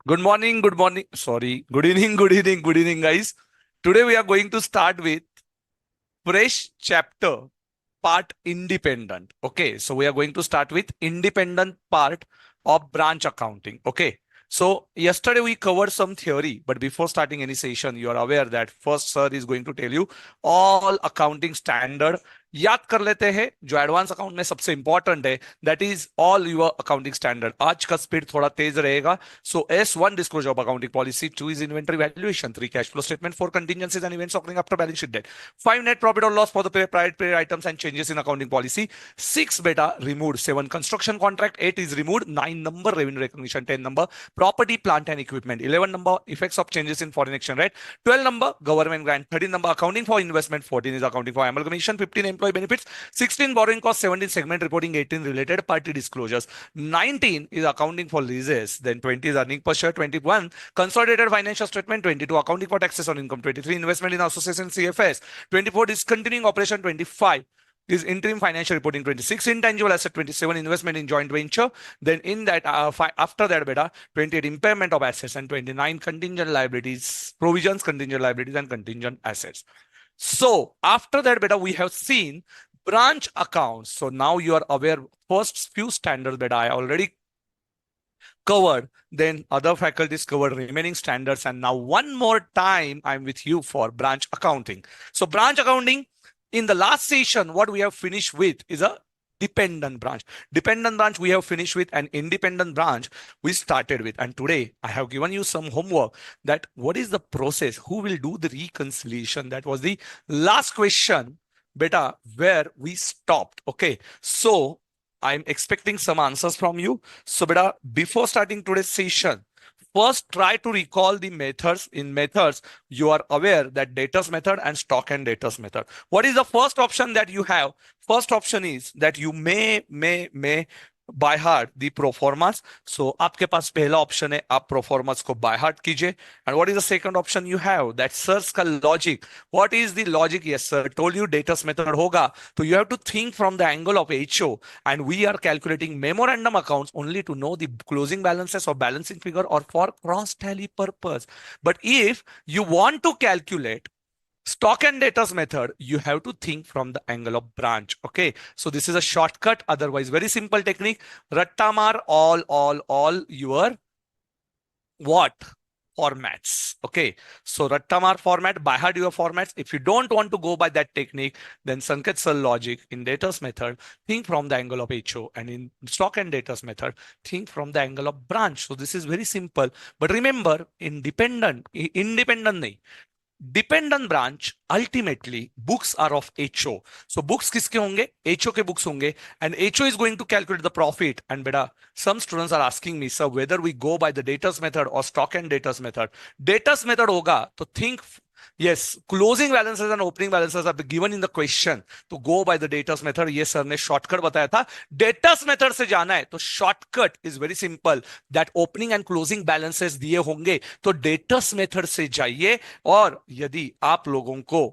Good morning, good morning. Sorry, good evening, good evening, good evening, guys. Today we are going to start with fresh chapter part independent. Okay, so we are going to start with independent part of branch accounting. Okay, so yesterday we covered some theory, but before starting any session, you are aware that first sir is going to tell you all accounting standard. याद कर लेते हैं जो advance account में सबसे important है that is all your accounting standard आज का स्पीड थोड़ा तेज रहेगा so S1 disclosure of accounting policy, 2 is inventory valuation, 3 cash flow statement, 4 contingencies and events occurring after balance sheet date, 5 net profit or loss for the prior period items and changes in accounting policy, 6 beta removed, 7 construction contract, 8 is removed, 9 number revenue recognition, 10 number property plant and equipment, 11 number effects of changes in foreign exchange rate, 12 number government grant, 13 number accounting for investment, 14 is accounting for amalgamation, 15 employee benefits, 16 borrowing cost, 17 segment reporting, 18 related party disclosures, 19 is accounting for leases, then 20 is earning per share, 21 consolidated financial statement, 22 accounting for taxes on income, 23 investment in association CFS, 24 discontinuing operation, 25 is interim financial reporting, 26 intangible asset, 27 investment in joint venture, then in that after that beta 28 impairment of assets, and 29 contingent liabilities, provisions, contingent liabilities and contingent assets. So after that beta we have seen branch accounts. So now you are aware first few standards that I already covered, then other faculties covered remaining standards, and now one more time I'm with you for branch accounting. So branch accounting, in the last session what we have finished with is a dependent branch we have finished with, an independent branch we started with, and today I have given you some homework that what is the process, who will do the reconciliation. That was the last question beta where we stopped. Okay, so I'm expecting some answers from you. So, beta, before starting today's session, first try to recall the methods. In methods, you are aware that debtors method and stock and debtors method. What is the first option that you have? First option is that you may by heart the proformas. So आपके पास पहला option है आप proformas को by heart कीजिए. And what is the second option you have that search का logic. What is the logic? Yes sir told you debtors method होगा तो you have to think from the angle of HO, and we are calculating memorandum accounts only to know the closing balances or balancing figure or for cross tally purpose. But if you want to calculate stock and debtors method, you have to think from the angle of branch. Okay, so this is a shortcut, otherwise very simple technique. Rattamar all your what formats. Okay, so Rattamar format, by heart your formats. If you don't want to go by that technique, then Sanket Sir logic in debtors method, think from the angle of HO, and in stock and debtors method, think from the angle of branch. So this is very simple. But remember, independent nahi, dependent branch ultimately books are of HO. So books किसके होंगे? HO के books होंगे, and HO is going to calculate the profit. And बेटा some students are asking me, sir, whether we go by the daters method or stock and daters method. Daters method होगा तो think, yes, closing balances and opening balances are given in the question. तो go by the daters method. ये sir ने shortcut बताया था. daters method से जाना है तो shortcut is very simple. That opening and closing balances दिए होंगे तो डेटर्स मेथड से जाइए. और यदि आप लोगों को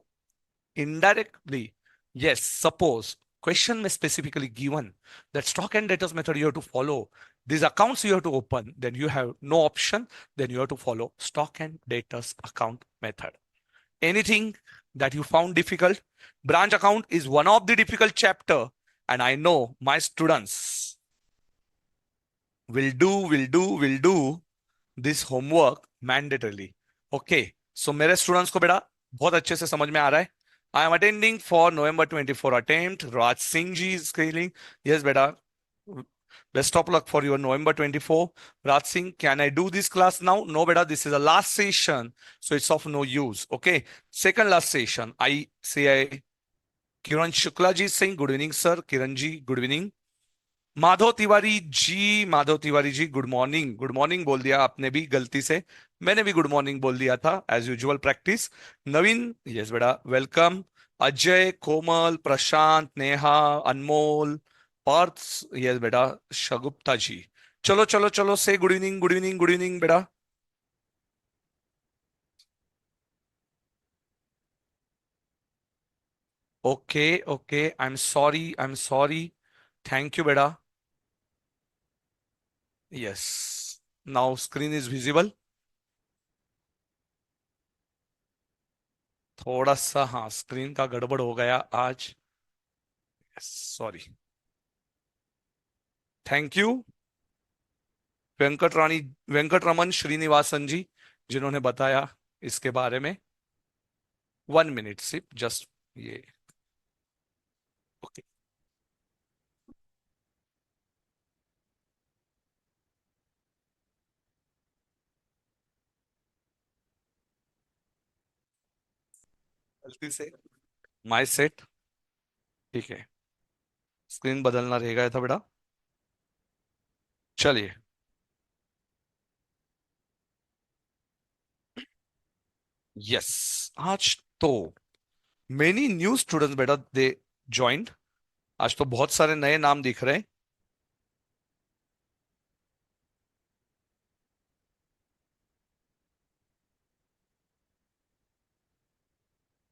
indirectly, yes, suppose question में specifically given that stock and debtors method you have to follow, these accounts you have to open, then you have no option, then you have to follow stock and debtors account method. Anything that you found difficult? Branch account is one of the difficult chapter, and I know my students will do this homework mandatorily. Okay, so मेरे students को बेटा बहुत अच्छे से समझ में आ रहा है. I am attending for November 24 attempt. Raj Singh ji is scaling. Yes, beta. Best of luck for your November 24. Raj Singh, can I do this class now? No, beta. This is the last session, so it's of no use. Okay. Second last session. ICAI. Kiran Shukla ji is saying, good evening, sir. Kiran ji, good evening. Madhav Tiwari ji good morning बोल दिया आपने भी गलती से. मैंने भी good morning बोल दिया था as usual practice. Naveen, yes बेटा, वेलकम. अजय, कोमल, प्रशांत, नेहा, अनमोल, पार्थ, यस बेटा, शगुप्ता जी. चलो चलो चलो, say good evening good evening good evening बेटा. Okay okay, I am sorry. Thank you बेटा. Yes. Now screen is visible. थोड़ा सा हाँ स्क्रीन का गड़बड़ हो गया आज। Sorry. Thank you Venkat Rani, Venkataraman Srinivasan ji, जिन्होंने बताया इसके बारे में। 1 मिनट सिर्फ, जस्ट ये। ओके। गलती से माय सेट। ठीक है, स्क्रीन बदलना रह गया था बेटा। चलिए। यस। आज तो मेनी न्यू स्टूडेंट्स बेटा दे ज्वाइंट। आज तो बहुत सारे नए नाम दिख रहे हैं।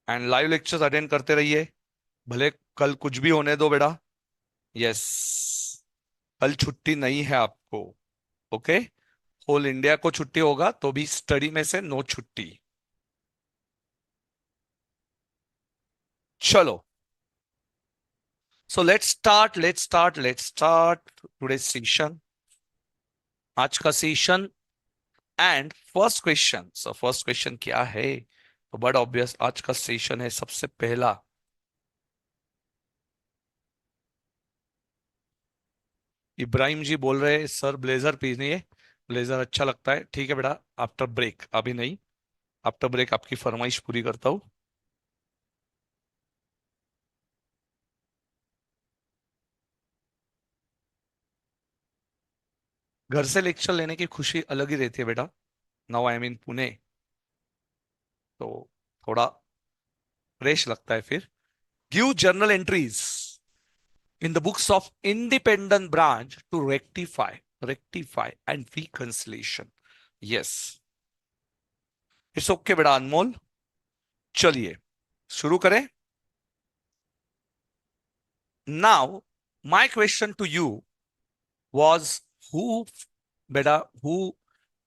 एंड लाइव लेक्चर्स अटेंड करते रहिए, भले कल कुछ भी होने दो बेटा। यस। कल छुट्टी नहीं है आपको। ओके। होल इंडिया को छुट्टी होगा तो भी स्टडी में से नो छुट्टी। चलो। So let's start today session, आज का session. And first question, so first question क्या है? तो बड़ा ऑब्वियस, आज का सेशन है सबसे पहला। इब्राहिम जी बोल रहे हैं सर ब्लेजर पहनिए, ब्लेजर अच्छा लगता है। ठीक है बेटा, आफ्टर ब्रेक, अभी नहीं, आफ्टर ब्रेक आपकी फरमाइश पूरी करता हूँ। घर से लेक्चर लेने की खुशी अलग ही रहती है बेटा। नाउ आई एम इन पुणे, तो थोड़ा फ्रेश लगता है फिर। Give journal entries in the books of independent branch to rectify and reconciliation. Yes, it's okay बेटा अनमोल। चलिए शुरू करें। Now my question to you was, who बेटा, who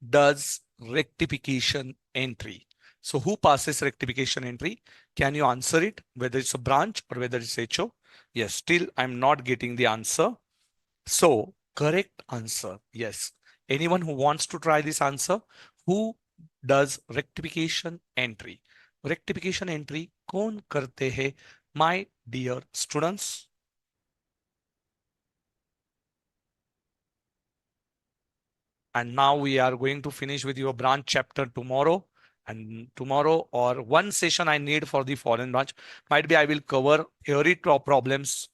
does rectification entry? So who passes rectification entry? Can you answer it, whether it's a branch or whether it's HO? Yes, still I'm not getting the answer. So, correct answer, yes. Anyone who wants to try this answer, who does rectification entry? Rectification entry कौन करते हैं, my dear students? And now we are going to finish with your branch chapter tomorrow. And tomorrow or one session I need for the foreign branch. Might be I will cover theory problems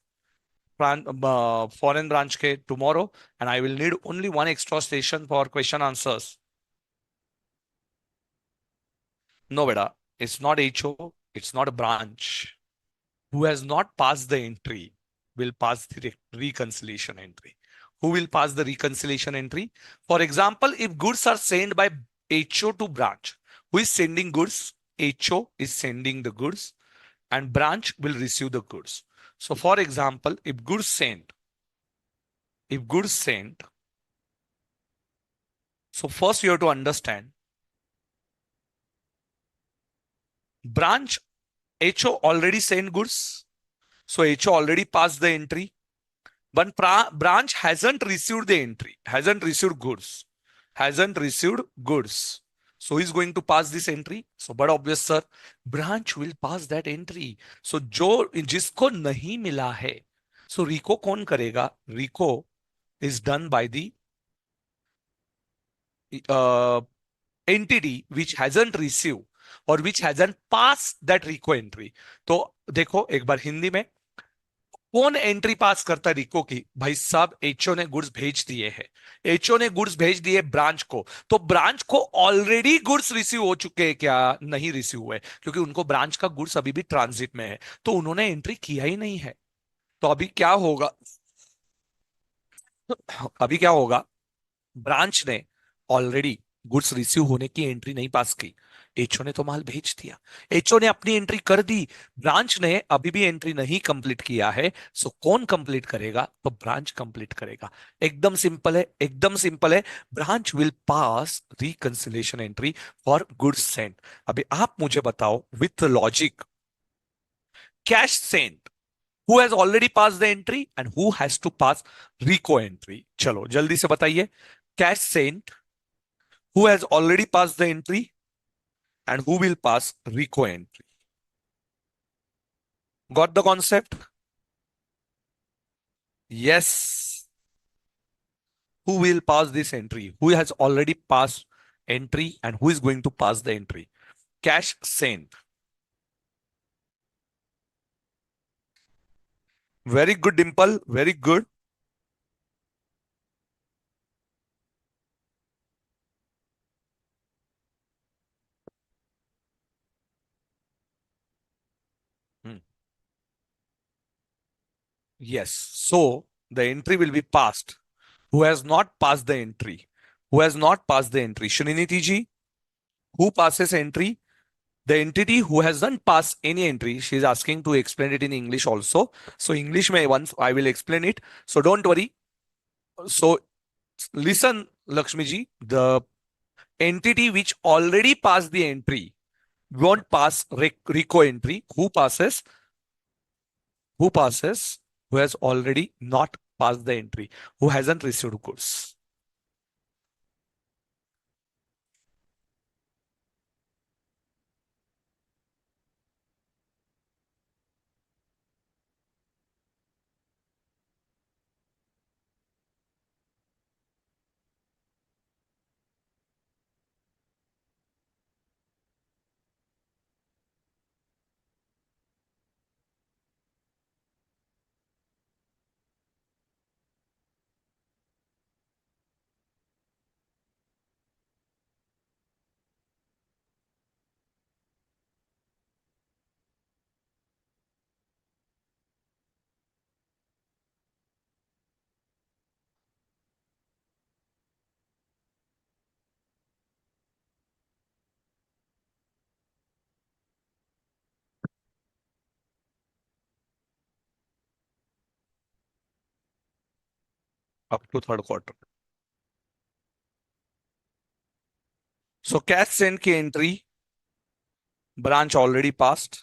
foreign branch के tomorrow, and I will need only one extra session for question answers. No, beta, it's not HO, it's not a branch. Who has not passed the entry will pass the reconciliation entry. Who will pass the reconciliation entry? For example, if goods are sent by HO to branch, who is sending goods? HO is sending the goods, and branch will receive the goods. So, for example, if goods sent, so first you have to understand branch HO already sent goods. So HO already passed the entry. But branch hasn't received the entry, hasn't received goods, hasn't received goods. So he's going to pass this entry. So, but obvious sir, branch will pass that entry. So जो जिसको नहीं मिला है, so रिको कौन करेगा? रिको is done by the uh, entity which hasn't received or which hasn't passed that RIICO entry. तो देखो एक बार हिंदी में, कौन एंट्री पास करता है रिको की? भाई साहब एचओ ने गुड्स भेज दिए हैं, एचओ ने गुड्स भेज दिए ब्रांच को, तो ब्रांच को ऑलरेडी गुड्स रिसीव हो चुके हैं क्या? नहीं रिसीव हुए, क्योंकि उनको ब्रांच का गुड्स अभी भी ट्रांजिट में है, तो उन्होंने एंट्री किया ही नहीं है। तो अभी क्या होगा? अभी क्या होगा? ब्रांच ने ऑलरेडी गुड्स रिसीव होने की एंट्री नहीं पास की, एचओ ने तो माल भेज दिया, एचओ ने अपनी एंट्री कर दी, ब्रांच ने अभी भी एंट्री नहीं कंप्लीट किया है, सो कौन कंप्लीट करेगा? तो ब्रांच कंप्लीट करेगा। एकदम सिंपल है, एकदम सिंपल है। Branch will pass reconciliation entry for goods send. अभी आप मुझे बताओ with logic, cash send, who has already pass the entry and who has to pass reco entry? चलो जल्दी से बताइए। Cash send, who has already pass the entry and who will pass RICO entry. Got the concept? Yes. Who will pass this entry? Who has already passed entry and who is going to pass the entry? Cash sent. Very good, Dimple. Very good. Hmm. Yes. So the entry will be passed. Who has not passed the entry? Who has not passed the entry? Shriniti ji, who passes entry? The entity who hasn't passed any entry, she is asking to explain it in English also. So English may once I will explain it. So don't worry. So listen, Lakshmi ji, the entity which already passed the entry won't pass RICO entry. Who passes? Who passes? Who has already not passed the entry, who hasn't received goods. Up to third quarter. So cash send की entry branch already passed,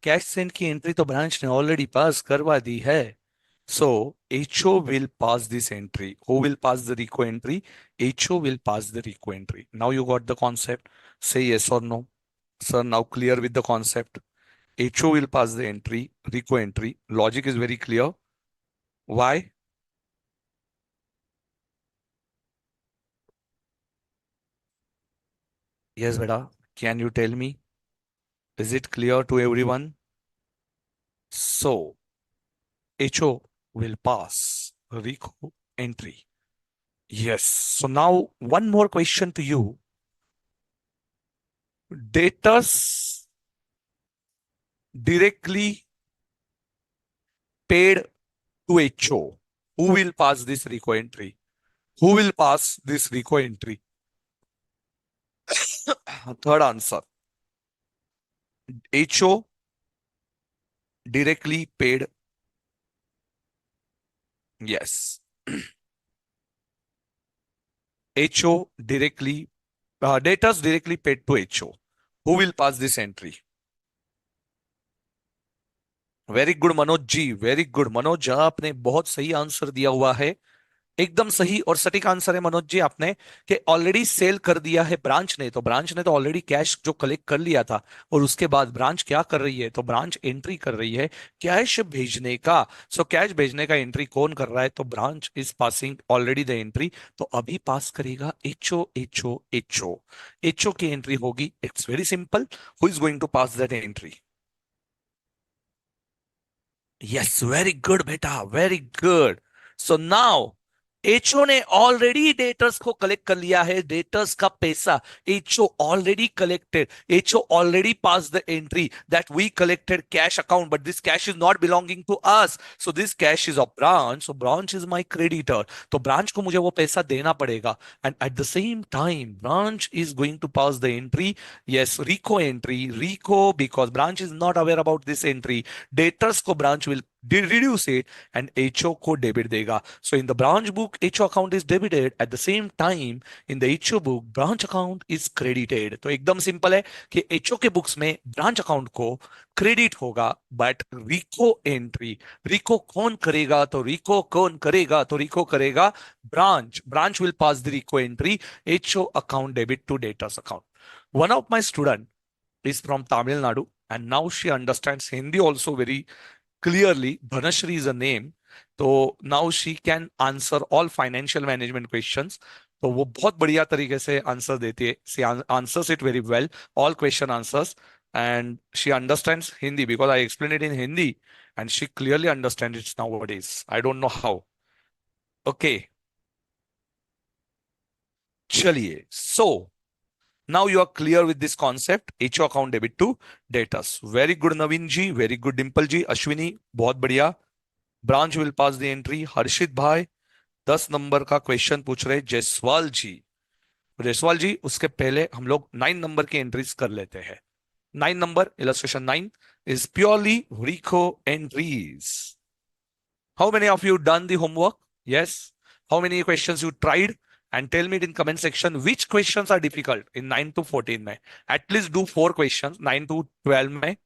cash send की entry तो branch ने already pass करवा दी है. So HO will pass this entry. Who will pass the RICO entry? HO will pass the RICO entry. Now you got the concept. Say yes or no. Sir, now clear with the concept. HO will pass the entry, RICO entry. Logic is very clear. Why? Yes, beta. Can you tell me? Is it clear to everyone? So HO will pass RICO entry. Yes. So now one more question to you. Debtors directly paid to HO. Who will pass this RICO entry? Who will pass this RICO entry? Third answer. HO directly paid. Yes. HO directly, debtors directly paid to HO. Who will pass this entry? Very good Manoj ji, very good Manoj, आपने बहुत सही answer दिया हुआ है. एकदम सही और सटीक आंसर है मनोज जी आपने, कि ऑलरेडी सेल कर दिया है ब्रांच ने, तो ब्रांच ने तो ऑलरेडी कैश जो कलेक्ट कर लिया था, और उसके बाद ब्रांच क्या कर रही है? तो ब्रांच एंट्री कर रही है कैश भेजने का. सो कैश भेजने का एंट्री कौन कर रहा है? तो branch is passing already the entry. तो अभी पास करेगा एचओ, एचओ, एचओ. एचओ की एंट्री होगी. It's very simple. Who is going to pass that entry? Yes, very good, beta. Very good. So now HO ने already debtors को collect कर लिया है, डेटर्स का पैसा HO already collected, HO already pass the entry that we collected cash account, but this cash is not belonging to us, so this cash is of branch, so branch is my creditor, तो branch को मुझे वो पैसा देना पड़ेगा, and at the same time branch is going to pass the entry, yes reco entry, reco because branch is not aware about this entry, debtors को branch will reduce it and HO को debit देगा. So in the branch book, HO account is debited. At the same time, in the HO book, branch account is credited. तो एकदम simple है कि HO के books में branch account को credit होगा, बट रिको एंट्री, रिको कौन करेगा, तो रिको कौन करेगा, तो रिको करेगा branch, branch will pass the reco entry, HO account debit to debtors account. One of my student is from Tamil Nadu and now she understands Hindi also very clearly. Dhanashri is a name. तो now she can answer all financial management questions. तो वो बहुत बढ़िया तरीके से answer देती है. She answers it very well, all question answers, and she understands Hindi because I explained it in Hindi and she clearly understands it nowadays. I don't know how. Okay, चलिए. So now you are clear with this concept, HO account debit to debtors. Very good Naveen ji, very good Dimple ji, Ashwini, बहुत बढ़िया. Branch will pass the entry. Harshit भाई 10 number का question पूछ रहे जयसवाल जी. जयसवाल जी उसके पहले हम लोग 9 नंबर की एंट्रीज कर लेते हैं. 9 number, illustration 9 is purely reco entries. How many of you done the homework? Yes. How many questions you tried? And tell me it in comment section which questions are difficult in 9 to 14 में. At least do 4 questions 9 to 12 में.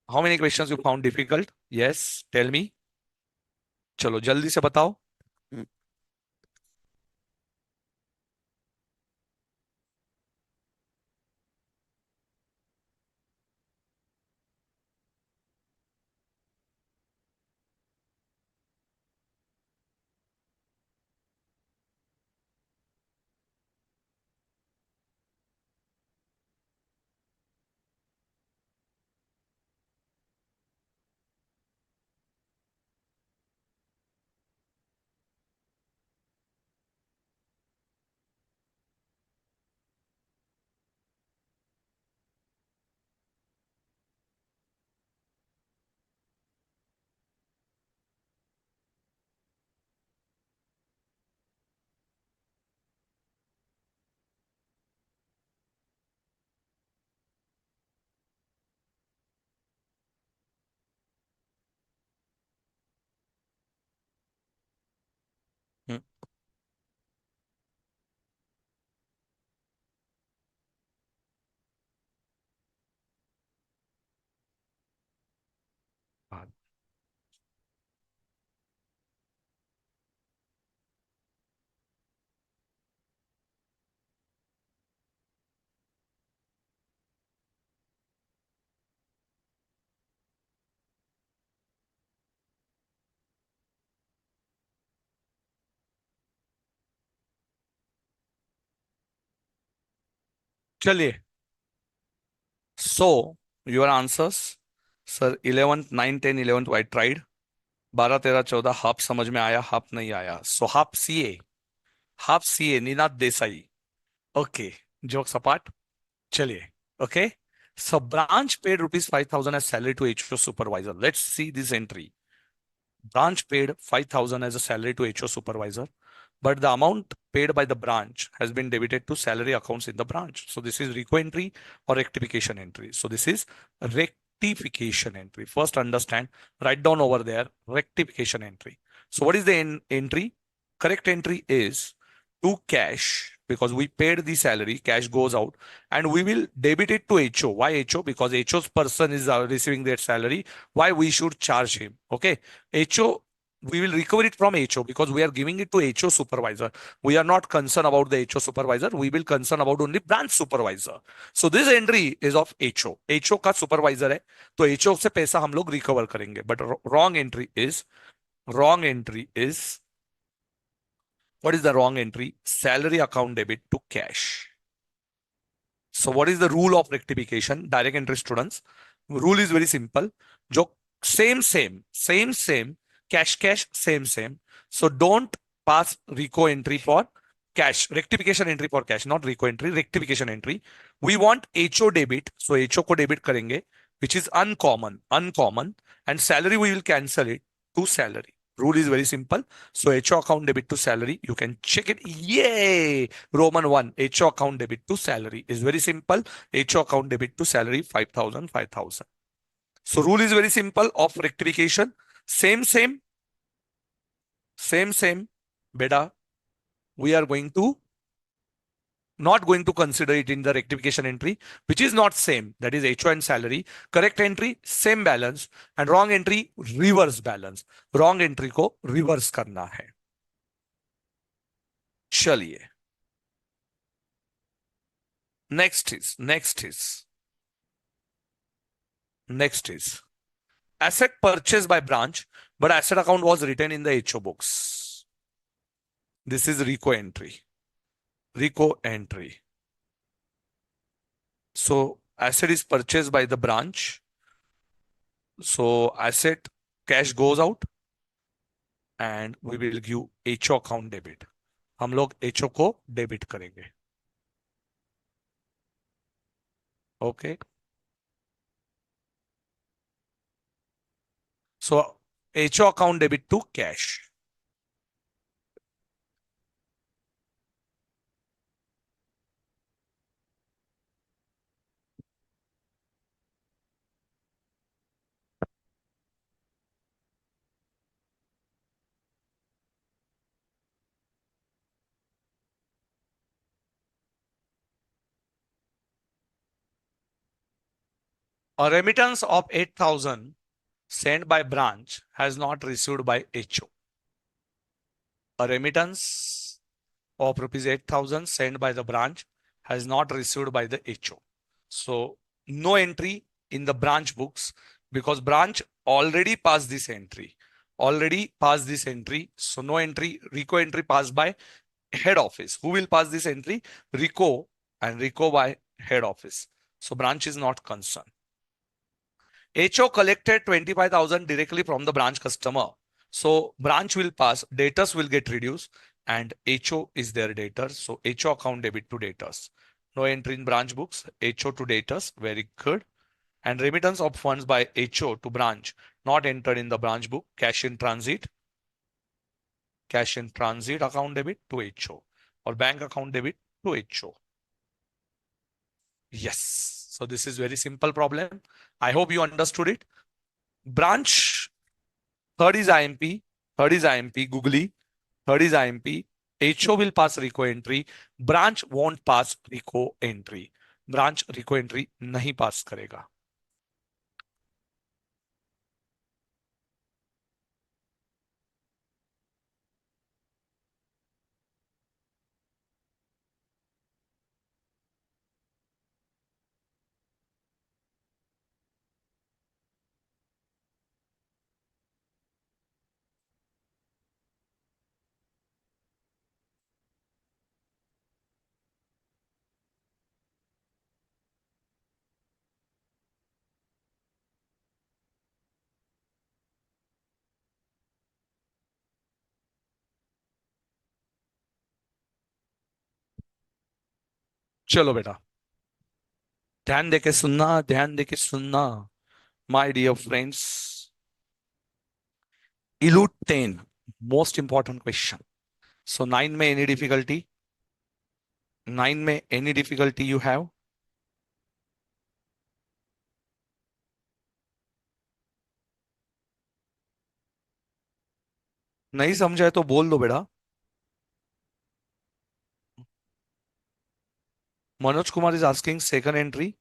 How many questions you found difficult? Yes, tell me. चलो जल्दी से बताओ. Hmm. हाँ, चलिए. So your answers sir 11th 9 10 11th I tried. 12 13 14 half समझ में आया, हाफ नहीं आया. So half CA, half CA Ninad Desai. Okay, joke सपाट. चलिए. Okay. So branch paid ₹5,000 as salary to HO supervisor. Let's see this entry. Branch paid 5,000 as a salary to HO supervisor, but the amount paid by the branch has been debited to salary accounts in the branch. So this is RICO entry or rectification entry. So this is rectification entry. First understand, write down over there, rectification entry. So what is the entry? Correct entry is to cash, because we paid the salary, cash goes out, and we will debit it to HO. Why HO? Because HO's person is receiving their salary. Why we should charge him? Okay. HO, we will recover it from HO because we are giving it to HO supervisor. We are not concerned about the HO supervisor. We will concern about only branch supervisor. So this entry is of HO. HO का supervisor है, तो HO से पैसा हम लोग recover करेंगे. But wrong entry is, what is the wrong entry? Salary account debit to cash. So what is the rule of rectification? Direct entry students. Rule is very simple. जो same, cash, same. So don't pass RICO entry for cash, rectification entry for cash, not RICO entry, rectification entry. We want HO debit, so HO को debit करेंगे, which is uncommon, and salary we will cancel it to salary. Rule is very simple. So HO account debit to salary, you can check it. Yay! Roman 1, HO account debit to salary is very simple. HO account debit to salary 5,000, 5,000. So rule is very simple of rectification. Same, same. Beta, we are going to not going to consider it in the rectification entry, which is not same. That is HO and salary. Correct entry, same balance, and wrong entry, reverse balance. Wrong entry को reverse करना है. चलिए. Next is asset purchased by branch, but asset account was written in the HO books. This is RICO entry. RICO entry. So asset is purchased by the branch. So asset cash goes out and we will give HO account debit. हम लोग HO को debit करेंगे. Okay. So HO account debit to cash. A remittance of 8,000 sent by branch has not received by HO. A remittance of rupees 8,000 sent by the branch has not received by the HO. So no entry in the branch books because branch already passed this entry. So no entry, RICO entry passed by head office. Who will pass this entry? RICO, and RICO by head office. So branch is not concerned. HO collected 25,000 directly from the branch customer. So branch will pass, debtors will get reduced, and HO is their debtor. So HO account debit to debtors. No entry in branch books. HO to debtors. Very good. And remittance of funds by HO to branch not entered in the branch book. Cash in transit account debit to HO, or bank account debit to HO. Yes. So this is very simple problem. I hope you understood it. Branch, third is IMP, googly, third is IMP. HO will pass RICO entry. Branch won't pass RICO entry. Branch RICO entry नहीं pass करेगा. चलो बेटा, ध्यान देके सुनना. My dear friends, Elude 10, most important question. So 9 में any difficulty? 9 में any difficulty you have? नहीं समझा है तो बोल दो बेटा. Manoj Kumar is asking second entry.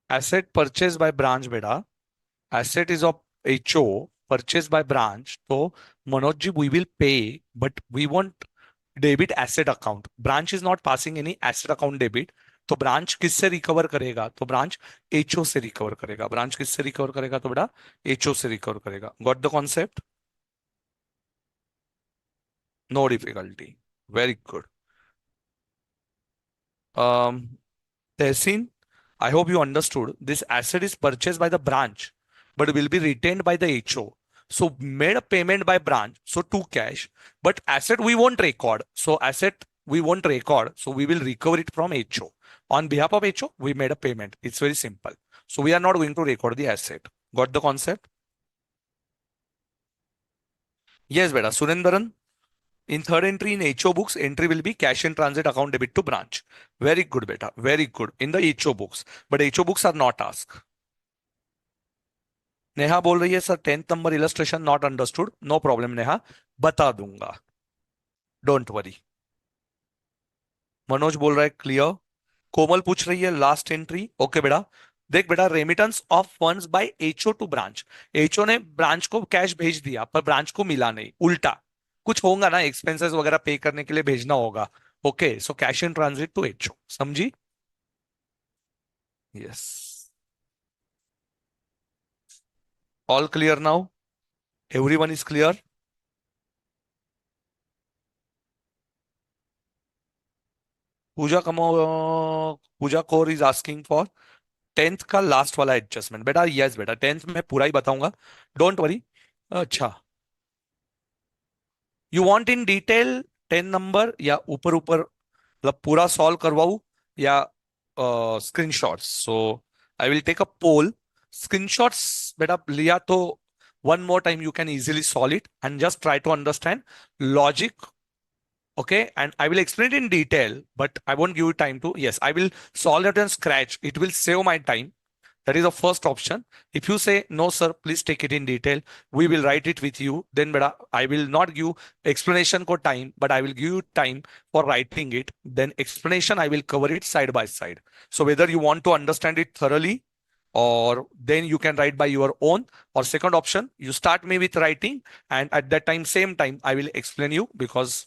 Asset purchased by branch बेटा. Asset is of HO purchased by branch. So Manoj ji, we will pay, but we want debit asset account. Branch is not passing any asset account debit. तो branch किससे recover करेगा? तो branch HO से recover करेगा. Branch किससे recover करेगा? तो बेटा HO से रिकवर करेगा. Got the concept? No difficulty. Very good. Tahseen, I hope you understood. This asset is purchased by the branch, but will be retained by the HO. So made a payment by branch, so to cash, but asset we won't record. So asset we won't record, so we will recover it from HO. On behalf of HO, we made a payment. It's very simple. So we are not going to record the asset. Got the concept? Yes, beta. Surendran, in third entry in HO books, entry will be cash in transit account debit to branch. Very good, beta. Very good. In the HO books. But HO books are not asked. Neha बोल रही है sir 10th number illustration not understood. No problem Neha, बता दूंगा. Don't worry. Manoj बोल रहा है clear. कोमल पूछ रही है लास्ट एंट्री. ओके बेटा. देख बेटा, remittance of funds by HO to branch. HO ने ब्रांच को कैश भेज दिया पर ब्रांच को मिला नहीं, उल्टा कुछ होगा ना, एक्सपेंसेस वगैरह पे करने के लिए भेजना होगा. Okay, so cash in transit to HO. समझी? Yes. All clear now? Everyone is clear? Pooja कमो Pooja Kaur is asking for 10th का लास्ट वाला एडजस्टमेंट. बेटा यस बेटा, 10th में पूरा ही बताऊंगा. Don't worry. अच्छा, you want in detail 10 number या ऊपर ऊपर मतलब पूरा सॉल्व करवाऊं या screenshots? So I will take a poll. Screenshots बेटा लिया तो one more time you can easily solve it and just try to understand logic. Okay, and I will explain it in detail, but I won't give you time to. Yes, I will solve it on scratch. It will save my time. That is the first option. If you say no sir, please take it in detail, we will write it with you, then beta I will not give explanation for time, but I will give you time for writing it, then explanation I will cover it side by side. So whether you want to understand it thoroughly, or then you can write by your own, or second option, you start me with writing, and at that time same time I will explain you, because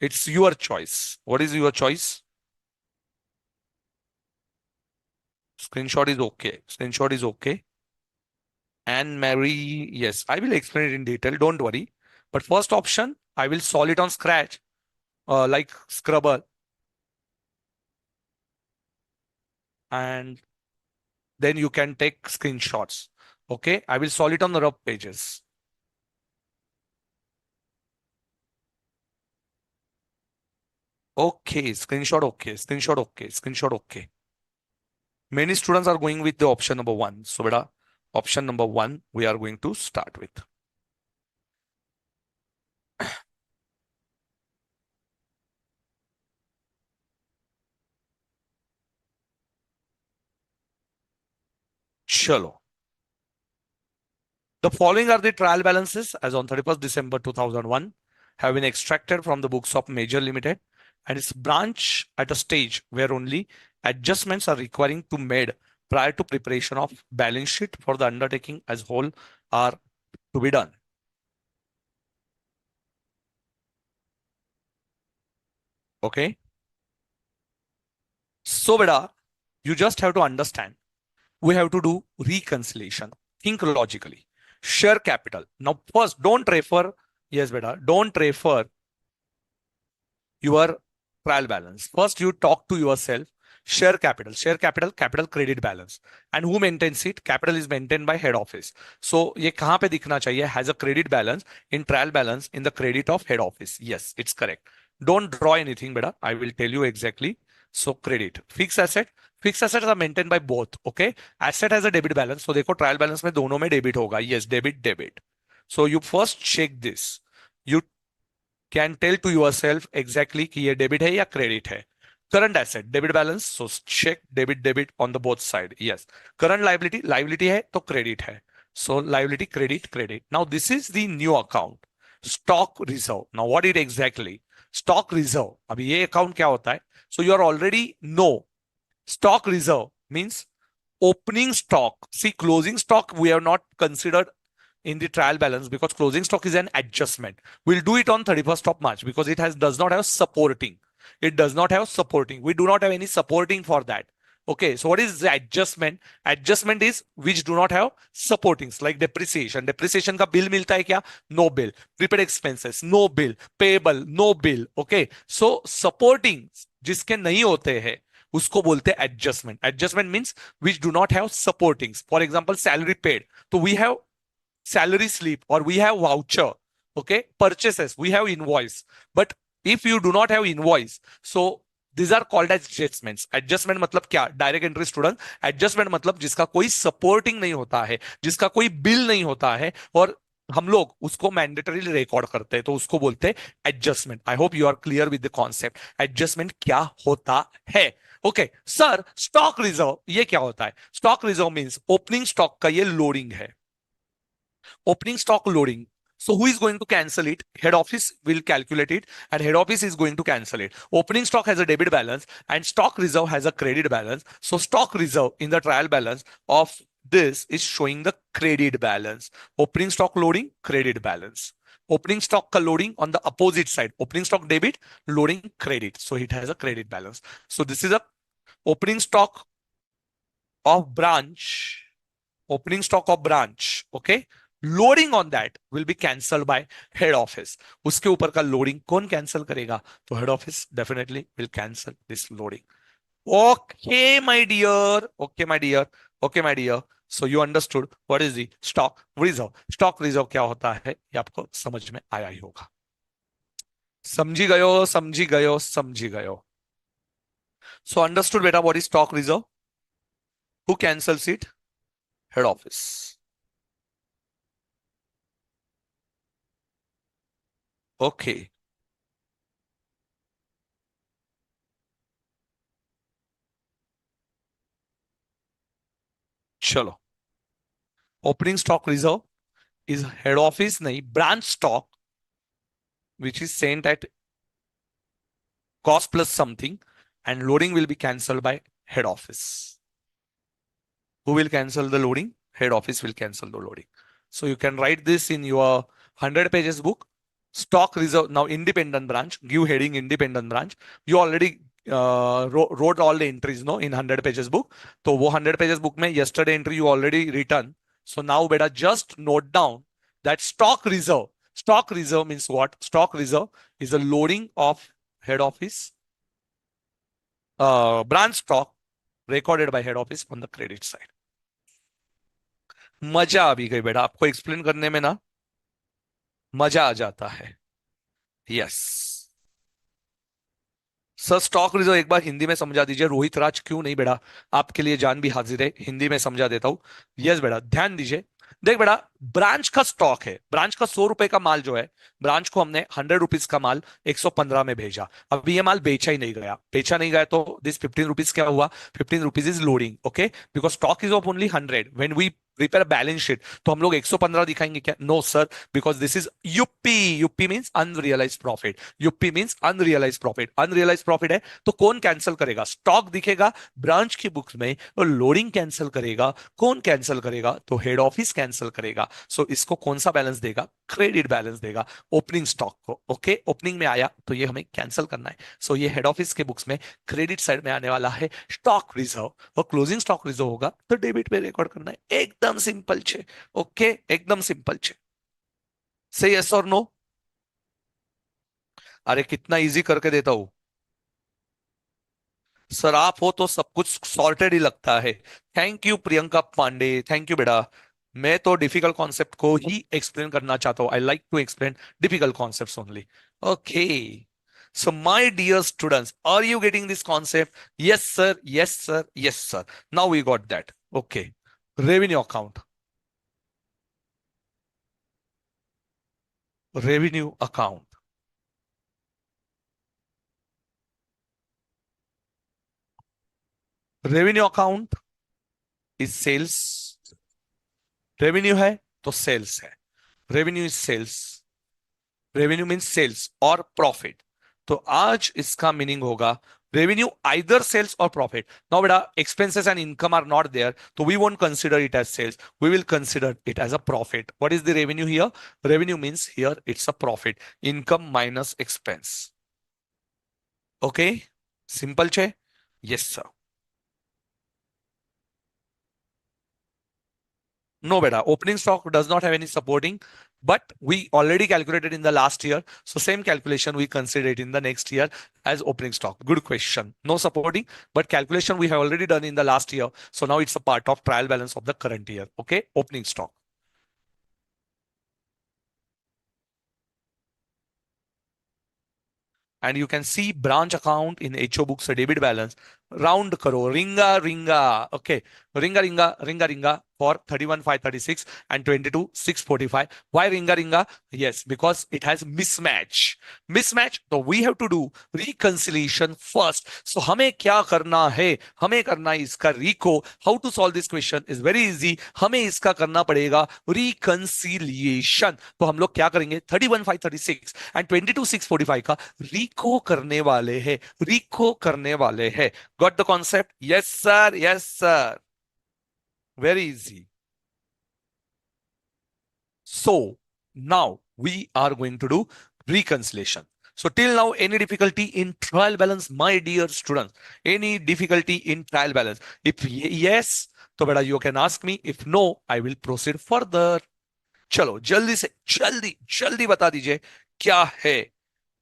it's your choice. What is your choice? Screenshot is okay. Screenshot is okay. And Mary, yes, I will explain it in detail. Don't worry. But first option, I will solve it on scratch, like Scrubber. And then you can take screenshots. Okay, I will solve it on the rough pages. Okay, screenshot okay, screenshot okay, screenshot okay. Many students are going with the option number one. So, beta, option number one, we are going to start with. Chalo. The following are the trial balances as on 31st December 2001, have been extracted from the books of Major Limited and its branch at a stage where only adjustments are requiring to made prior to preparation of balance sheet for the undertaking as whole are to be done. Okay. So beta, you just have to understand. We have to do reconciliation. Think logically. Share capital. Now first, don't refer. Yes, beta. Don't refer your trial balance. First, you talk to yourself. Share capital. Share capital. Capital credit balance. And who maintains it? Capital is maintained by head office. So ये कहाँ पे दिखना चाहिए? Has a credit balance in trial balance in the credit of head office. Yes, it's correct. Don't draw anything, beta. I will tell you exactly. So credit. Fixed asset. Fixed assets are maintained by both. Okay. Asset has a debit balance. So देखो trial balance में दोनों में debit होगा. Yes, debit, debit. So you first check this. You can tell to yourself exactly कि ये debit है या credit है. Current asset, debit balance. So check debit, debit on the both side. Yes. Current liability, liability है तो credit है. So liability, credit, credit. Now this is the new account. Stock reserve. Now what it exactly? Stock reserve. अभी ये account क्या होता है? So you are already know. Stock reserve means opening stock. See, closing stock we have not considered in the trial balance because closing stock is an adjustment. We'll do it on 31st of March because it does not have supporting. It does not have supporting. We do not have any supporting for that. Okay, so what is the adjustment? Adjustment is which do not have supportings like depreciation. Depreciation का bill मिलता है क्या? No bill. Prepaid expenses, no bill. Payable, no bill. Okay, so supporting जिसके नहीं होते हैं उसको बोलते हैं adjustment. Adjustment means which do not have supportings. For example salary paid, तो we have salary slip or we have voucher. Okay, purchases, we have invoice. But if you do not have invoice, so these are called as adjustments. Adjustment मतलब क्या? Direct entry student. Adjustment मतलब जिसका कोई supporting नहीं होता है, जिसका कोई बिल नहीं होता है, और हम लोग उसको मैंडेटरीली रिकॉर्ड करते हैं, तो उसको बोलते हैं adjustment. I hope you are clear with the concept. Adjustment क्या होता है? ओके सर, स्टॉक रिजर्व ये क्या होता है? Stock reserve means opening stock का ये लोडिंग है. Opening stock loading. So who is going to cancel it? Head office will calculate it and head office is going to cancel it. Opening stock has a debit balance and stock reserve has a credit balance. So stock reserve in the trial balance of this is showing the credit balance. Opening stock loading, credit balance. Opening stock loading on the opposite side. Opening stock debit, loading credit. So it has a credit balance. So this is a opening stock of branch. Opening stock of branch. Okay. Loading on that will be cancel by head office. उसके ऊपर का loading कौन cancel करेगा? तो head office definitely will cancel this loading. Okay my dear, okay my dear, okay my dear. So you understood what is the stock reserve. Stock reserve क्या होता है ये आपको समझ में आया ही होगा. समझी गयो, समझी गयो, समझी गयो. सो अंडरस्टूड बेटा what is stock reserve. Who cancels it? Head office. Okay. चलो, opening stock reserve is head office nahi, branch stock which is sent at cost plus something, and loading will be cancelled by head office. Who will cancel the loading? Head office will cancel the loading. So you can write this in your 100 pages book. Stock reserve. Now independent branch, give heading independent branch. You already wrote all the entries no in 100 pages book. So wo 100 pages book mein yesterday entry you already written. So now beta just note down that stock reserve. Stock reserve means what? Stock reserve is a loading of head office branch stock recorded by head office on the credit side. मजा आ भी गई बेटा, आपको explain करने में ना मजा आ जाता है. यस सर, स्टॉक रिजर्व एक बार हिंदी में समझा दीजिए. रोहित राज क्यों नहीं बेटा, आपके लिए जान भी हाजिर है, हिंदी में समझा देता हूं. यस बेटा, ध्यान दीजिए. देख बेटा, ब्रांच का स्टॉक है. ब्रांच का 100 रुपए का माल जो है, ब्रांच को हमने 100 रुपीज का माल 115 में भेजा. अभी ये माल बेचा ही नहीं गया. बेचा नहीं गया तो दिस 15 रुपीज क्या हुआ? 15 rupees is loading. Okay, because stock is of only 100. When we prepare balance sheet तो हम लोग 115 दिखाएंगे क्या? No sir, because this is UP. UP means unrealise profit. UP means unrealise profit. Unrealise profit है तो कौन कैंसिल करेगा? Stock दिखेगा ब्रांच की बुक्स में और लोडिंग कैंसिल करेगा. कौन कैंसिल करेगा? तो हेड ऑफिस कैंसिल करेगा. सो इसको कौन सा बैलेंस देगा? क्रेडिट बैलेंस देगा ओपनिंग स्टॉक को. ओके, ओपनिंग में आया तो ये हमें कैंसिल करना है. सो ये हेड ऑफिस के बुक्स में क्रेडिट साइड में आने वाला है स्टॉक रिजर्व, और क्लोजिंग स्टॉक रिजर्व होगा तो डेबिट पे रिकॉर्ड करना है. एकदम सिंपल छे. ओके, एकदम सिंपल छे. से यस और नो? अरे कितना इजी करके देता हूं सर. आप हो तो सब कुछ सॉर्टेड ही लगता है. Thank you Priyanka Pandey, thank you बेटा. मैं तो डिफिकल्ट कॉन्सेप्ट को ही एक्सप्लेन करना चाहता हूं. I like to explain difficult concepts only. Okay, so my dear students, are you getting this concept? Yes sir, yes sir, yes sir. Now we got that. Okay, revenue account. Revenue account. Revenue account is sales. Revenue है तो sales है. Revenue is sales. Revenue mean sales और profit. तो आज इसका meaning होगा revenue either sales और profit. Now बेटा, expenses and income are not there, तो we won't consider it as sales, we will consider it as a profit. What is the revenue here? Revenue means here it's a profit. Income minus expense. Okay, simple छे. Yes sir. No, beta. Opening stock does not have any supporting, but we already calculated in the last year. So same calculation we consider it in the next year as opening stock. Good question. No supporting, but calculation we have already done in the last year. So now it's a part of trial balance of the current year. Okay, opening stock. And you can see branch account in HO books a debit balance. Round karo, ringa ringa. Okay, ringa ringa ringa ringa for 31,536 and 22,645. Why ringa ringa? Yes, because it has mismatch. Mismatch. So we have to do reconciliation first. So हमें क्या करना है? हमें करना है इसका रिको. How to solve this question is very easy. हमें इसका करना पड़ेगा reconciliation. तो हम लोग क्या करेंगे? 31,536 एंड 22,645 का रिको करने वाले हैं. रिको करने वाले हैं. Got the concept? Yes, sir. Yes, sir. Very easy. So now we are going to do reconciliation. So till now, any difficulty in trial balance, my dear students? Any difficulty in trial balance? If yes, तो बेटा you can ask me. If no, I will proceed further. चलो जल्दी से जल्दी जल्दी बता दीजिए क्या है.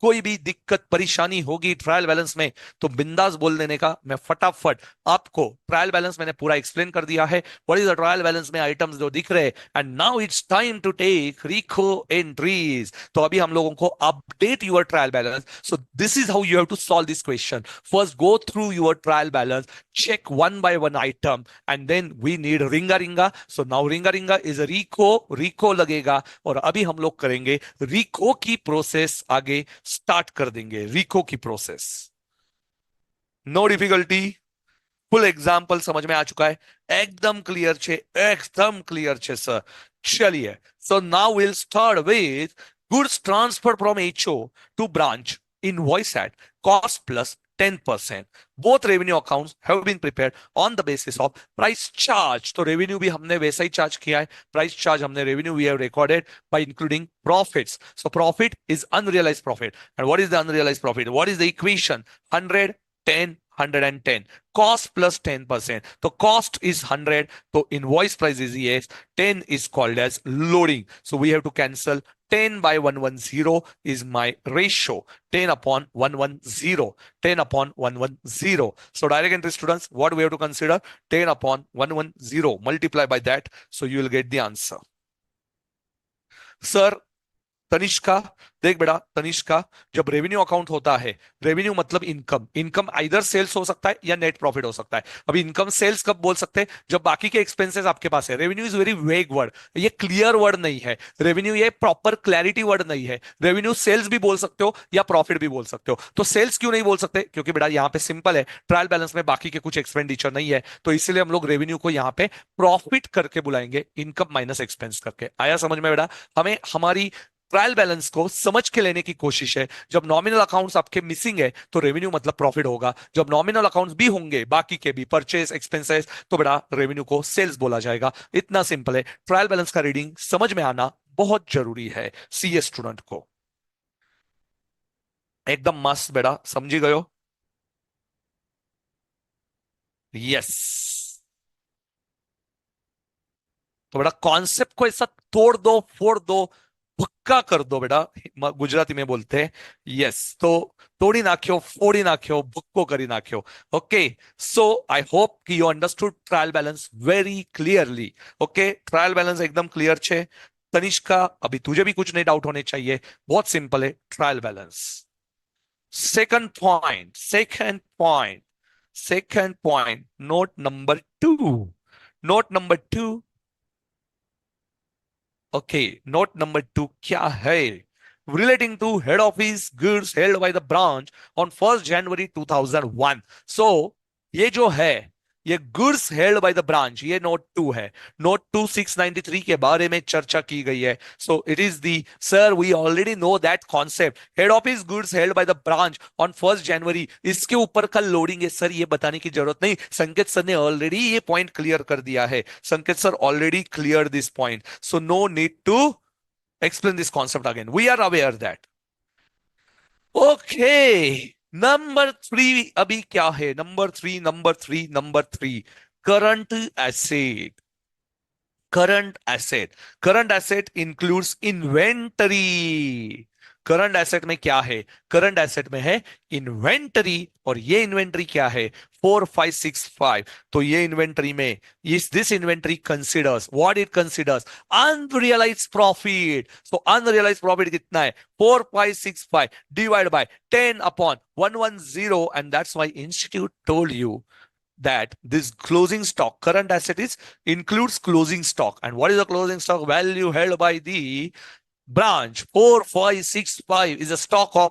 कोई भी दिक्कत परेशानी होगी ट्रायल बैलेंस में तो बिंदास बोल देने का. मैं फटाफट आपको ट्रायल बैलेंस मैंने पूरा एक्सप्लेन कर दिया है. What is the trial balance में आइटम्स जो दिख रहे हैं. And now it's time to take reco entries. तो अभी हम लोगों को update your trial balance. So this is how you have to solve this question. First go through your trial balance, check one by one item, and then we need ringa ringa. So now ringa ringa is a rico लगेगा. और अभी हम लोग करेंगे रिको की process. आगे start कर देंगे रिको की process. No difficulty. Full example समझ में आ चुका है. एकदम क्लियर छे. एकदम क्लियर छे सर. चलिए. So now will start with goods transfer from HO to branch invoice at cost plus 10%. Both revenue accounts have been prepared on the basis of price charge. तो revenue भी हमने वैसा ही charge किया है. Price charge हमने revenue we have recorded by including profits. So profit is unrealized profit. And what is the unrealized profit? What is the equation? 100, 10, 110. Cost plus 10%. So cost is 100. So invoice price is yes. 10 is called as loading. So we have to cancel 10 by 110 is my ratio. 10 upon 110. 10 upon 110. So direct entry students, what we have to consider? 10 upon 110. Multiply by that. So you will get the answer. Sir, Tanishka, देख बेटा तनिष्का, जब revenue account होता है, revenue मतलब income. Income either sales हो सकता है या नेट प्रॉफिट हो सकता है. अभी इनकम सेल्स कब बोल सकते हैं? जब बाकी के एक्सपेंसेस आपके पास है. Revenue is very vague word. ये क्लियर वर्ड नहीं है. रेवेन्यू ये प्रॉपर क्लैरिटी वर्ड नहीं है. रेवेन्यू सेल्स भी बोल सकते हो या प्रॉफिट भी बोल सकते हो. तो सेल्स क्यों नहीं बोल सकते? क्योंकि बेटा यहाँ पे सिंपल है. ट्रायल बैलेंस में बाकी के कुछ एक्सपेंडिचर नहीं है. तो इसलिए हम लोग रेवेन्यू को यहाँ पे प्रॉफिट करके बुलाएंगे. इनकम माइनस एक्सपेंस करके. आया समझ में बेटा? हमें हमारी ट्रायल बैलेंस को समझ के लेने की कोशिश है. जब नॉमिनल अकाउंट्स आपके मिसिंग है तो रेवेन्यू मतलब प्रॉफिट होगा. जब नॉमिनल अकाउंट्स भी होंगे बाकी के भी परचेस एक्सपेंसेस तो बड़ा रेवेन्यू को सेल्स बोला जाएगा. इतना सिंपल है. ट्रायल बैलेंस का रीडिंग समझ में आना बहुत जरूरी है सीए स्टूडेंट को. एकदम मस्त बेटा. समझी गयो? यस. तो बेटा कॉन्सेप्ट को ऐसा तोड़ दो फोड़ दो भुक्का कर दो बेटा. गुजराती में बोलते हैं. यस. तो तोड़ी नाख्यो फोड़ी नाख्यो भुक्को करी नाख्यो. ओके. सो आई होप कि you understood trial balance very clearly. Okay. Trial balance एकदम क्लियर छे. तनिष्का, अभी तुझे भी कुछ नहीं डाउट होने चाहिए. बहुत सिंपल है trial balance. Second point. Second point. Note number 2. Note number 2. Okay. Note number 2 क्या है? Relating to head office goods held by the branch on 1st January 2001. So ये जो है ये goods held by the branch, ये note 2 है. Note 2 693 के बारे में चर्चा की गई है. So it is the sir we already know that concept. Head office goods held by the branch on 1st January. इसके ऊपर का लोडिंग है सर, ये बताने की जरूरत नहीं. संकेत सर ने ऑलरेडी ये पॉइंट क्लियर कर दिया है. Sanket sir already clear this point. So no need to explain this concept again. We are aware that. Okay. Number 3 अभी क्या है? Number 3 current asset. Current asset, current asset includes inventory. Current asset में क्या है? Current asset में है inventory, और ये इन्वेंटरी क्या है? 4565। तो ये इन्वेंटरी में, इस this inventory considers what it considers? Unrealise profit. So unrealise profit कितना है? 4565 divide by 10 upon 110, and that's why institute told you that this closing stock, current asset is includes closing stock. And what is the closing stock? Value held by the branch 4565 is a stock of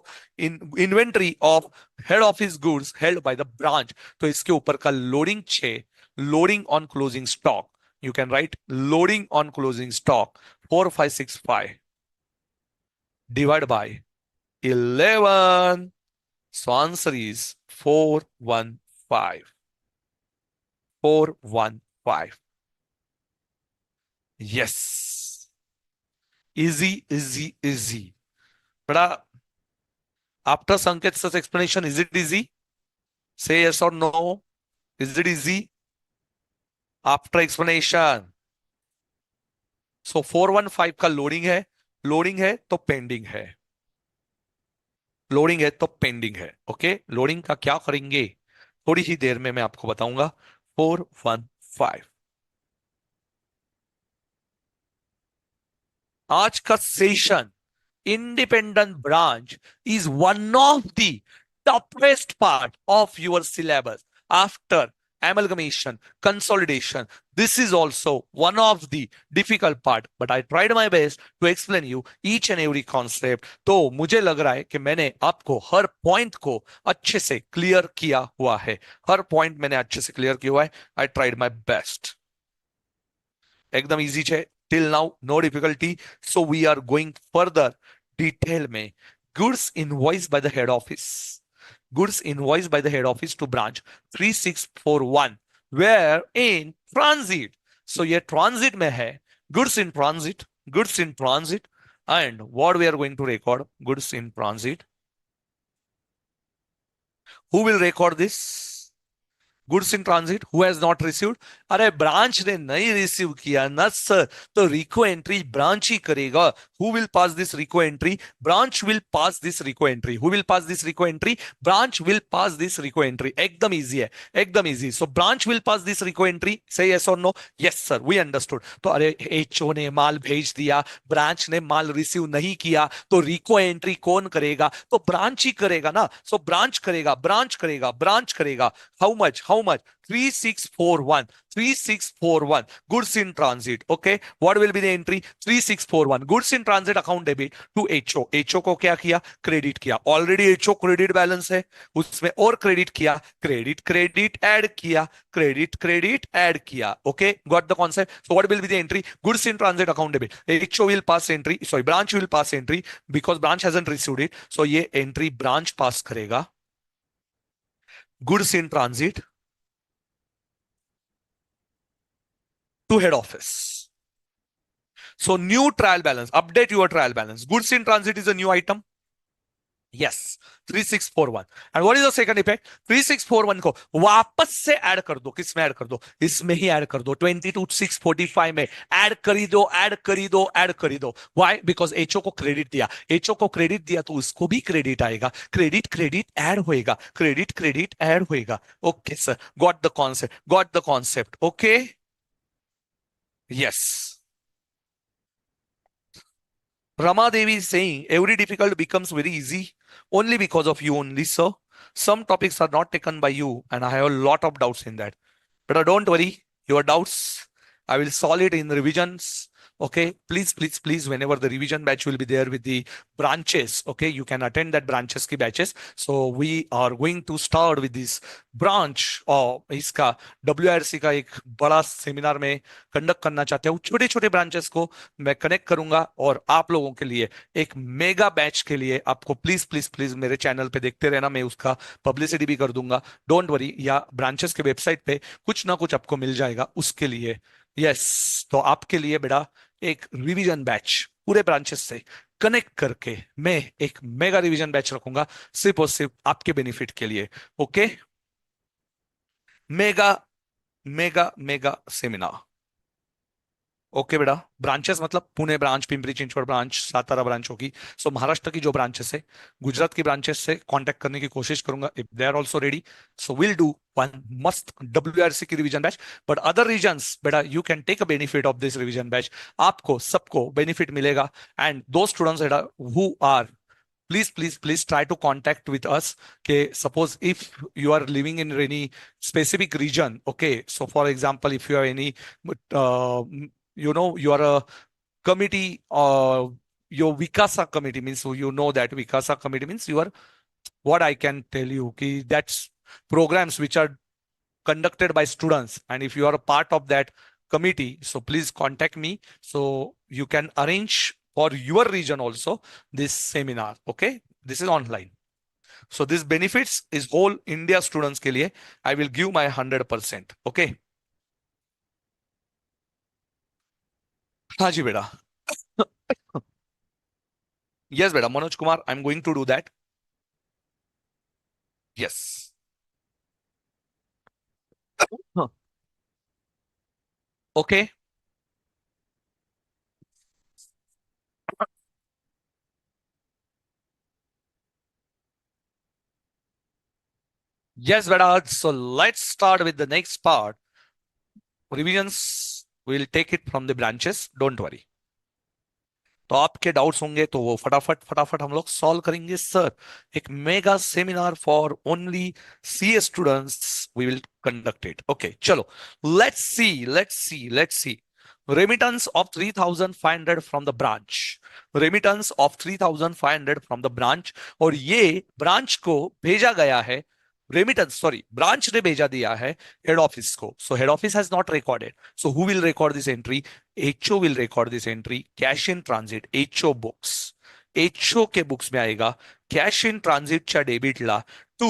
inventory of head office goods held by the branch. तो इसके ऊपर का loading 6, loading on closing stock, you can write loading on closing stock 4565 divided by 11. So answer is 415. 415. Yes. Easy, easy, easy. But after Sanket's explanation, is it easy? Say yes or no. Is it easy? After explanation. So 415 का loading है तो pending है, loading है तो pending है। Okay, loading का क्या करेंगे थोड़ी ही देर में मैं आपको बताऊंगा। 415। आज का session, independent branch is one of the toughest part of your syllabus after amalgamation, consolidation. This is also one of the difficult part, but I tried my best to explain you each and every concept. तो मुझे लग रहा है कि मैंने आपको हर point को अच्छे से क्लियर किया हुआ है, हर पॉइंट मैंने अच्छे से क्लियर किया हुआ है। I tried my best. एकदम इजी है, till now no difficulty. So we are going further detail में। Goods invoice by the head office, goods invoice by the head office to branch 3641 were in transit. सो ये transit में है, goods in transit, goods in transit. And what we are going to record? Goods in transit. Who will record this? Goods in transit who has not received? अरे branch ने नहीं receive किया ना sir, तो रिको entry branch ही करेगा। Who will pass this reco entry? Branch will pass this reco entry. Who will pass this reco entry? Branch will pass this reco entry. एकदम easy है, एकदम easy. So branch will pass this reco entry. Say yes और नो? Yes sir, we understood. तो अरे HO ने माल भेज दिया, ब्रांच ने माल रिसीव नहीं किया, तो रिको एंट्री कौन करेगा? तो ब्रांच ही करेगा ना। सो ब्रांच करेगा, ब्रांच करेगा, ब्रांच करेगा। How much, how much? 3641, 3641 goods in transit. Okay, what will be the entry? 3641 goods in transit account debit to HO। HO को क्या किया? क्रेडिट किया। ऑलरेडी HO क्रेडिट बैलेंस है, उसमें और क्रेडिट किया, क्रेडिट क्रेडिट ऐड किया, क्रेडिट क्रेडिट ऐड किया। Okay, got the concept? So what will be the entry? Goods in transit account debit. HO will pass entry, sorry, branch will pass entry because branch hasn't received it, so ये entry branch पास करेगा। Goods in transit to head office. So new trial balance, update your trial balance. Goods in transit is a new item. Yes, 3641. And what is the second effect? 3641 को वापस से add कर दो। किस में add कर दो? इसमें ही ऐड कर दो, 22645 में ऐड करी दो, ऐड करी दो, ऐड करी दो। व्हाई? बिकॉज एचओ को क्रेडिट दिया, एचओ को क्रेडिट दिया तो उसको भी क्रेडिट आएगा, क्रेडिट क्रेडिट ऐड होएगा, क्रेडिट क्रेडिट ऐड होएगा। Okay sir, got the concept, got the concept. Okay, yes. Rama Devi is saying every difficult becomes very easy only because of you only, sir. Some topics are not taken by you, and I have a lot of doubts in that. But don't worry, your doubts, I will solve it in revisions. Okay, please, please, please, whenever the revision batch will be there with the branches, okay, you can attend that branches ki batches. So we are going to start with this branch और इसका WRC का एक बड़ा seminar में conduct करना चाहते हूँ। छोटे छोटे ब्रांचेस को मैं कनेक्ट करूंगा और आप लोगों के लिए एक मेगा बैच के लिए आपको प्लीज प्लीज प्लीज मेरे चैनल पे देखते रहना, मैं उसका पब्लिसिटी भी कर दूंगा। डोंट वरी, या ब्रांचेस के वेबसाइट पे कुछ ना कुछ आपको मिल जाएगा उसके लिए। यस, तो आपके लिए बेटा एक रिवीजन बैच पूरे ब्रांचेस से कनेक्ट करके मैं एक मेगा रिवीजन बैच रखूंगा, सिर्फ और सिर्फ आपके बेनिफिट के लिए। Okay, mega mega mega seminar. Okay बेटा, ब्रांचेस मतलब Pune branch, Pimpri Chinchwad branch, Satara branch होगी। सो महाराष्ट्र की जो ब्रांचेस है, गुजरात की ब्रांचेस से कांटेक्ट करने की कोशिश करूंगा if they are also ready. So will do one मस्त WRC की revision batch. But other reasons बेटा, you can take a benefit of this revision batch. आपको सबको बेनिफिट मिलेगा। एंड दो स्टूडेंट्स बेटा who are, please try to contact with us. Okay, suppose if you are living in any specific region, okay, so for example if you have any uh, you are a committee, your Vikasa committee means, so you know that Vikasa committee means you are, what I can tell you ki that's programs which are conducted by students, and if you are a part of that committee, so please contact me so you can arrange for your region also this seminar. Okay, this is online. So this benefits is whole India students के लिए. I will give my 100%. Okay. हाँ जी बेटा. Yes बेटा, Manoj Kumar, I'm going to do that. Yes. Huh. Okay. Yes बेटा, so let's start with the next part. Revisions, we'll take it from the branches, don't worry. तो आपके doubts होंगे तो वो फटाफट फटाफट हम लोग सॉल्व करेंगे सर। एक mega seminar for only CA students we will conduct it. Okay चलो, let's see remittance of 3,500 from the branch. Remittance of 3,500 from the branch, और ये ब्रांच को भेजा गया है, रेमिटेंस सॉरी ब्रांच ने भेजा दिया है हेड ऑफिस को। So head office has not recorded, so who will record this entry? HO will record this entry. Cash in transit, HO books. HO के बुक्स में आएगा कैश इन ट्रांझिटच्या डेबिटला to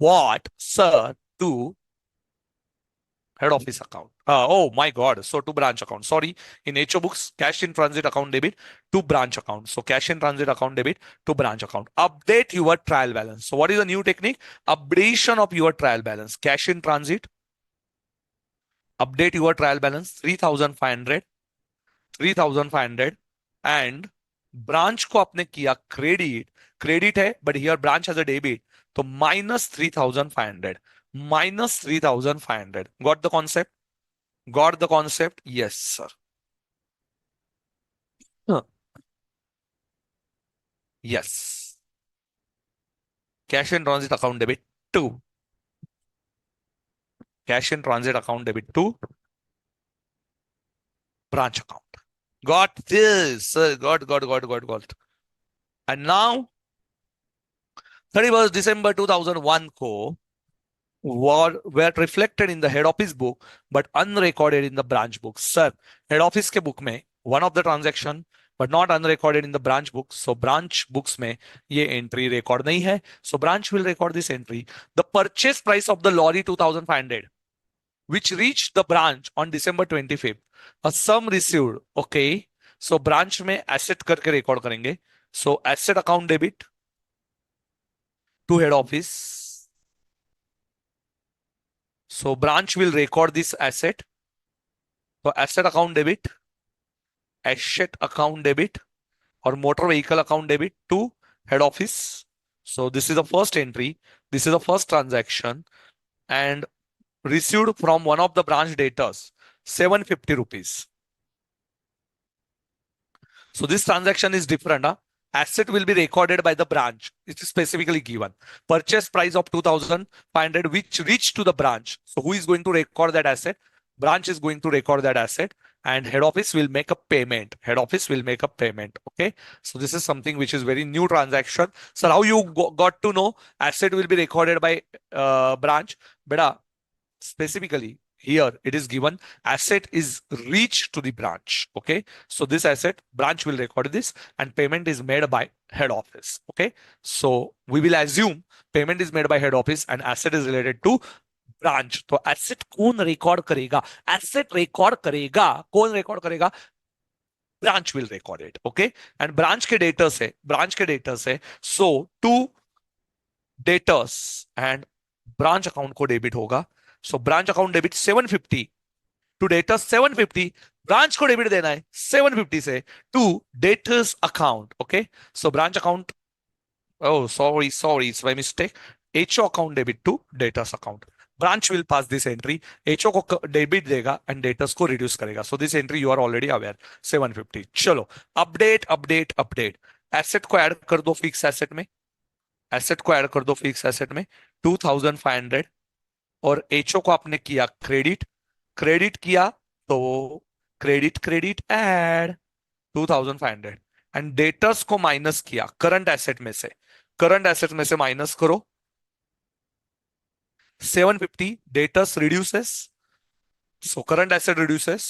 what sir? To head office account. Oh my God. So to branch account. Sorry. In HO books, cash in transit account debit to branch account. So cash in transit account debit to branch account. Update your trial balance. So what is the new technique? Updation of your trial balance. Cash in transit. Update your trial balance 3,500. 3,500 and branch को आपने किया credit, credit है but here branch has a debit, तो -3,500, -3,500। Got the concept? Got the concept? Yes sir. Yes, cash in transit account debit to, cash in transit account debit to branch account. Got this sir, got. And now 31 December 2001 को were reflected in the head office book but unrecorded in the branch book. Sir, head office के book में one of the transaction but not unrecorded in the branch book. So branch books में ये entry record नहीं है. So branch will record this entry. The purchase price of the lorry 2,500 which reached the branch on December 25th. A sum received. Okay. So branch में asset करके record करेंगे. So asset account debit to head office. So branch will record this asset. So asset account debit or motor vehicle account debit to head office. So this is the first entry. This is the first transaction and received from one of the branch debtors, 750 rupees. So this transaction is different. Huh? Asset will be recorded by the branch. It is specifically given. Purchase price of 2,500 which reached to the branch. So who is going to record that asset? Branch is going to record that asset and head office will make a payment. Head office will make a payment. Okay. So this is something which is very new transaction. So how you got to know asset will be recorded by branch? Beta, specifically here it is given asset is reached to the branch. Okay, so this asset branch will record this and payment is made by head office. Okay, so we will assume payment is made by head office and asset is related to branch. तो asset कौन record करेगा? Asset record करेगा, कौन record करेगा? Branch will record it. Okay, and branch के debtors है, branch के debtors है, so to debtors and branch account को डेबिट होगा। So branch account debit 750 to debtors 750, branch को डेबिट देना है 750 से to debtors account. Okay, so branch account, oh sorry, it's by mistake. HO account debit to debtors account. Branch will pass this entry. HO को debit देगा and debtors को reduce करेगा. So this entry you are already aware. 750. चलो, update update update. Asset को add कर दो fix asset में. Asset को ऐड कर दो फिक्स एसेट में 2500. और HO को आपने किया क्रेडिट. क्रेडिट किया तो credit credit add 2500. And debtors को माइनस किया करंट एसेट में से. करंट एसेट में से माइनस करो 750. Debtors reduces, so current asset reduces.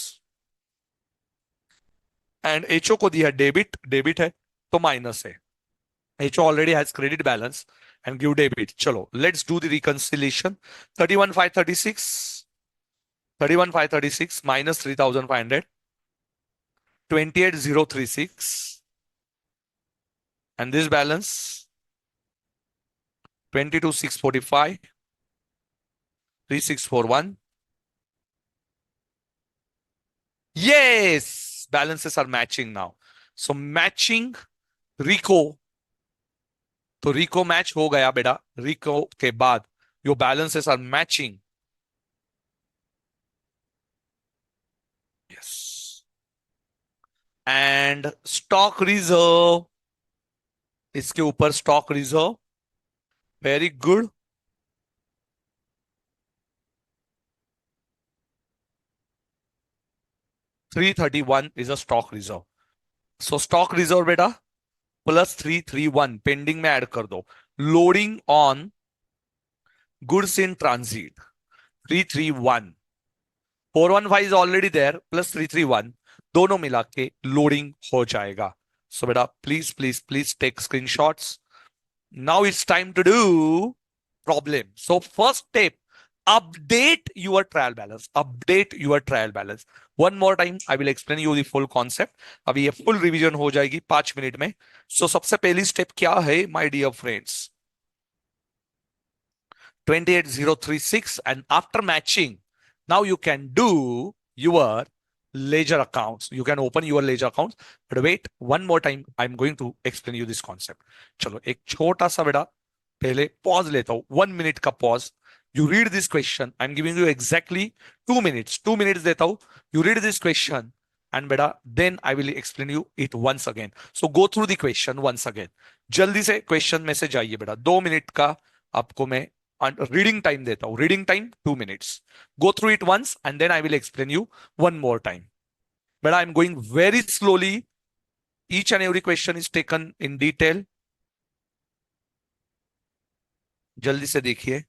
And HO को दिया डेबिट, डेबिट है तो माइनस है. HO already has credit balance and give debit. चलो let's do the reconciliation. 31536, 31536 minus 3500, 28036. And this balance 22645, 3641. Yes, balances are matching now. So matching reco, तो reco match हो गया बेटा. रिको के बाद your balances are matching. Yes. And stock reserve, इसके ऊपर stock reserve. Very good. $331 is a stock reserve. So stock reserve बेटा plus 331 pending में ऐड कर दो. Loading on goods in transit 331. 415 is already there plus 331, दोनों मिला के loading हो जाएगा. सो बेटा please please please take screenshots. Now it's time to do problem. So first step, update your trial balance. Update your trial balance. One more time I will explain you the full concept. अभी ये full revision हो जाएगी 5 minute में. So सबसे पहली step क्या है my dear friends? 28036. And after matching, now you can do your ledger accounts. You can open your ledger accounts. But wait, one more time, I'm going to explain you this concept. चलो एक छोटा सा बेटा पहले pause लेता हूं. 1 minute का pause. You read this question. I'm giving you exactly 2 minutes. 2 minutes देता हूं. You read this question and बेटा then I will explain you it once again. So go through the question once again. जल्दी से question में से जाइए बेटा. 2 minute का आपको मैं रीडिंग टाइम देता हूं. Reading time 2 minutes. Go through it once and then I will explain you one more time. But I'm going very slowly. Each and every question is taken in detail. जल्दी से देखिए.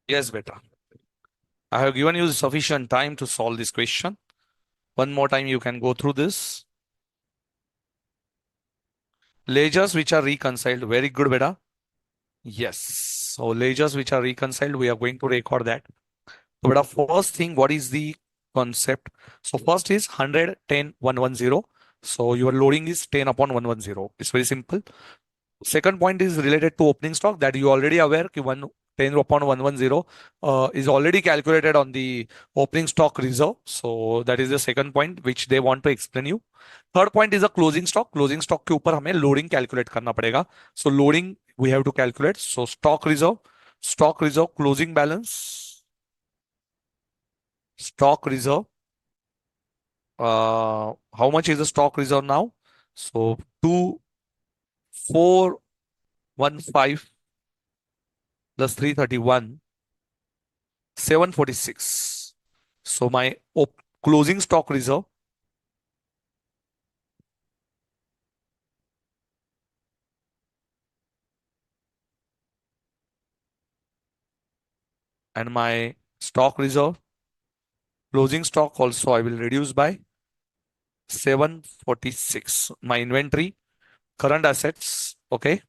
Yes, beta. I have given you sufficient time to solve this question. One more time, you can go through this. Ledgers which are reconciled. Very good, beta. Yes. So ledgers which are reconciled, we are going to record that. So beta, first thing, what is the concept? So first is 100, 10, 110. So your loading is 10 upon 110. It's very simple. Second point is related to opening stock that you already aware कि 10 upon 110 is already calculated on the opening stock reserve. So that is the second point which they want to explain you. Third point is a closing stock. Closing stock के ऊपर हमें loading calculate करना पड़ेगा. So loading we have to calculate. So stock reserve, closing balance, stock reserve. How much is the stock reserve now? So 2415 plus 331, 746. So my closing stock reserve and my stock reserve, closing stock also I will reduce by 746. My inventory, current assets, okay.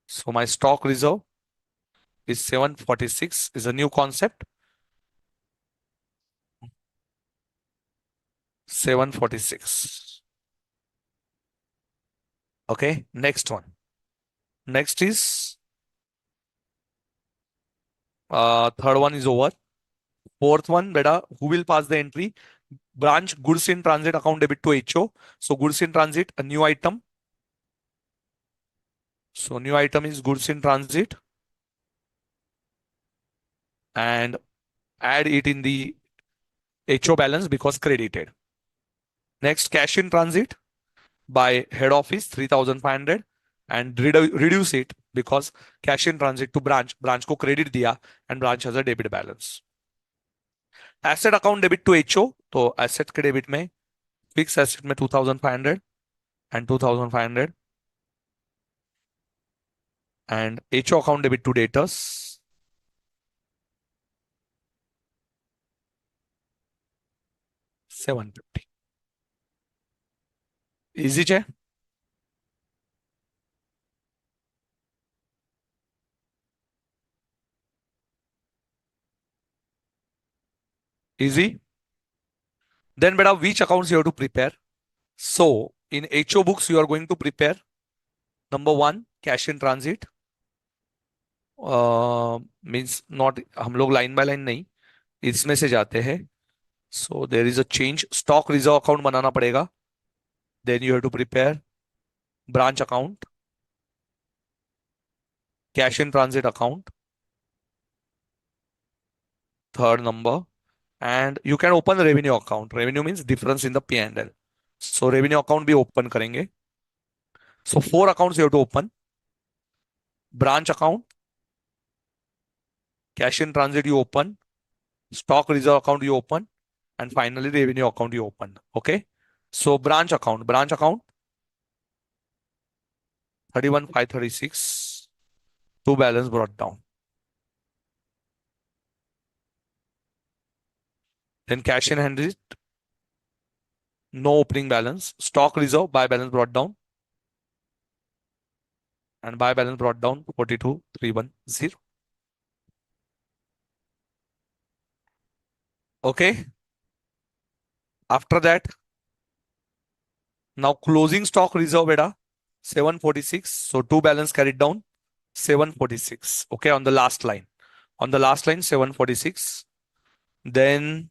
So my stock reserve is 746 is a new concept. 746. Okay, next one. Next is third one is over. Fourth one, beta, who will pass the entry? Branch goods in transit account debit to HO. So goods in transit, a new item. So new item is goods in transit and add it in the HO balance because credited. Next, cash in transit by head office 3500 and reduce it because cash in transit to branch को credit दिया and branch has a debit balance. Asset account debit to HO, तो asset के debit में fixed asset में 2500 and 2500 and HO account debit to debtors 750. Easy છે? Easy. Then beta, which accounts you have to prepare? So in HO books, you are going to prepare number one, cash in transit. Means not हम लोग line by line नहीं इसमें से जाते हैं. So there is a change. Stock reserve account बनाना पड़ेगा. Then you have to prepare branch account, cash in transit account, third number, and you can open the revenue account. Revenue means difference in the P&L. So revenue account भी open करेंगे. So four accounts you have to open. Branch account, cash in transit you open, stock reserve account you open, and finally revenue account you open. Okay. So branch account 31,536 to balance brought down. Then cash in hand is no opening balance. Stock reserve buy balance brought down. And buy balance brought down 42,310. Okay. After that, now closing stock reserve beta 746. So two balance carried down 746. Okay, on the last line. On the last line 746. Then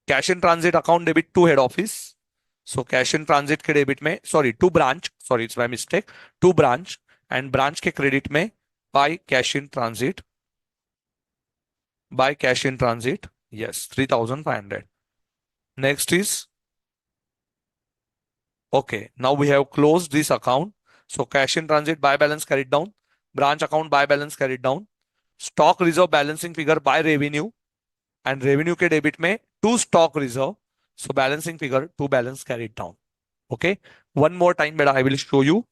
cash in transit account debit to head office. So cash in transit के debit में sorry to branch, sorry it's my mistake, to branch and branch के credit में by cash in transit, yes 3,500. Next is okay, now we have closed this account. So cash in transit buy balance carried down, branch account buy balance carried down, stock reserve balancing figure by revenue and revenue के debit में to stock reserve. So balancing figure to balance carried down. Okay. One more time, beta, I will show you.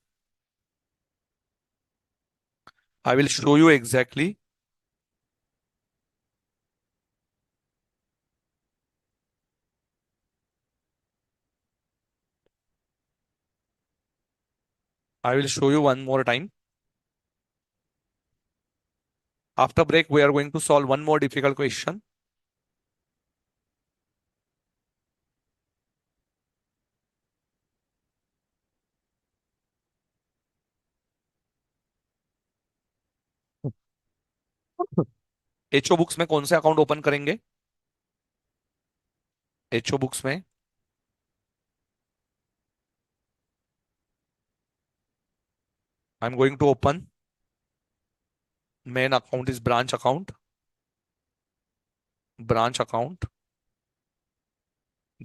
I will show you exactly. I will show you one more time. After break, we are going to solve one more difficult question. HO books में कौन से account open करेंगे? HO books में I am going to open main account is branch account.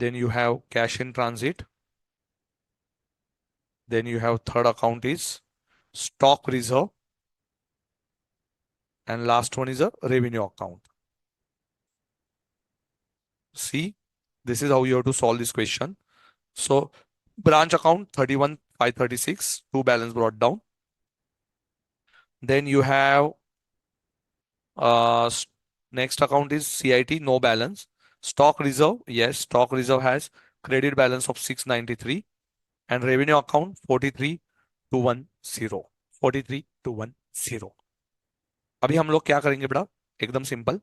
Then you have cash in transit. Then you have third account is stock reserve. And last one is a revenue account. See, this is how you have to solve this question. So branch account 31,536, two balance brought down. Then you have uh, next account is CIT, no balance. Stock reserve, yes, stock reserve has credit balance of 693 and revenue account 43,210. 43,210. अभी हम लोग क्या करेंगे बेटा? एकदम simple,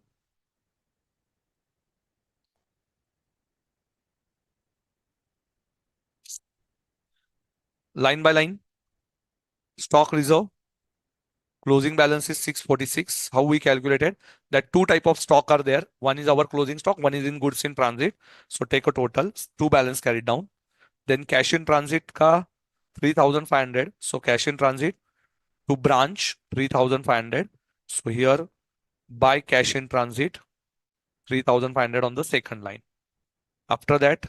line by line. Stock reserve closing balance is 646. How we calculated that two type of stock are there. One is our closing stock, one is in goods in transit. So take a total, two balance carried down. Then cash in transit ka 3,500. So cash in transit to branch 3,500. So here buy cash in transit 3,500 on the second line. After that,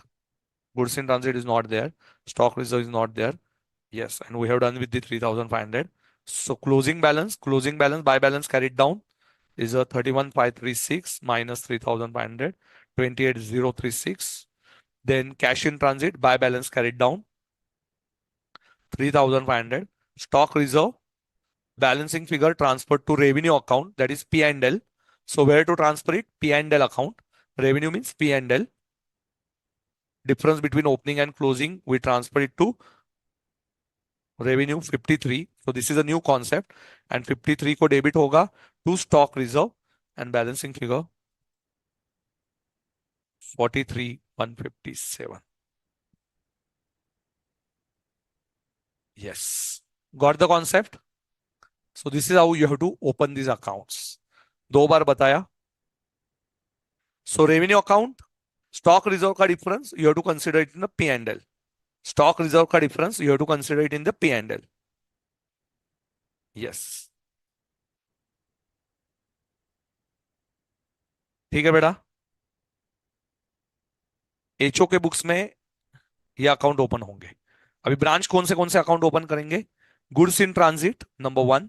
goods in transit is not there. Stock reserve is not there. Yes, and we have done with the 3,500. So closing balance, buy balance carried down is a 31,536 minus 3,500, 28,036. Then cash in transit, buy balance carried down 3,500. Stock reserve, balancing figure transferred to revenue account, that is P&L. So where to transfer it? P&L account. Revenue means P&L. Difference between opening and closing, we transfer it to revenue 53. So this is a new concept and 53 को debit होगा to stock reserve and balancing figure 43,157. Yes. Got the concept? So this is how you have to open these accounts. दो बार बताया. So revenue account, stock reserve का difference, you have to consider it in the P&L. Stock reserve का difference, you have to consider it in the P&L. Yes. ठीक है बेटा. HO के books में ये अकाउंट ओपन होंगे. अभी ब्रांच कौन से अकाउंट ओपन करेंगे? Goods in transit number 1,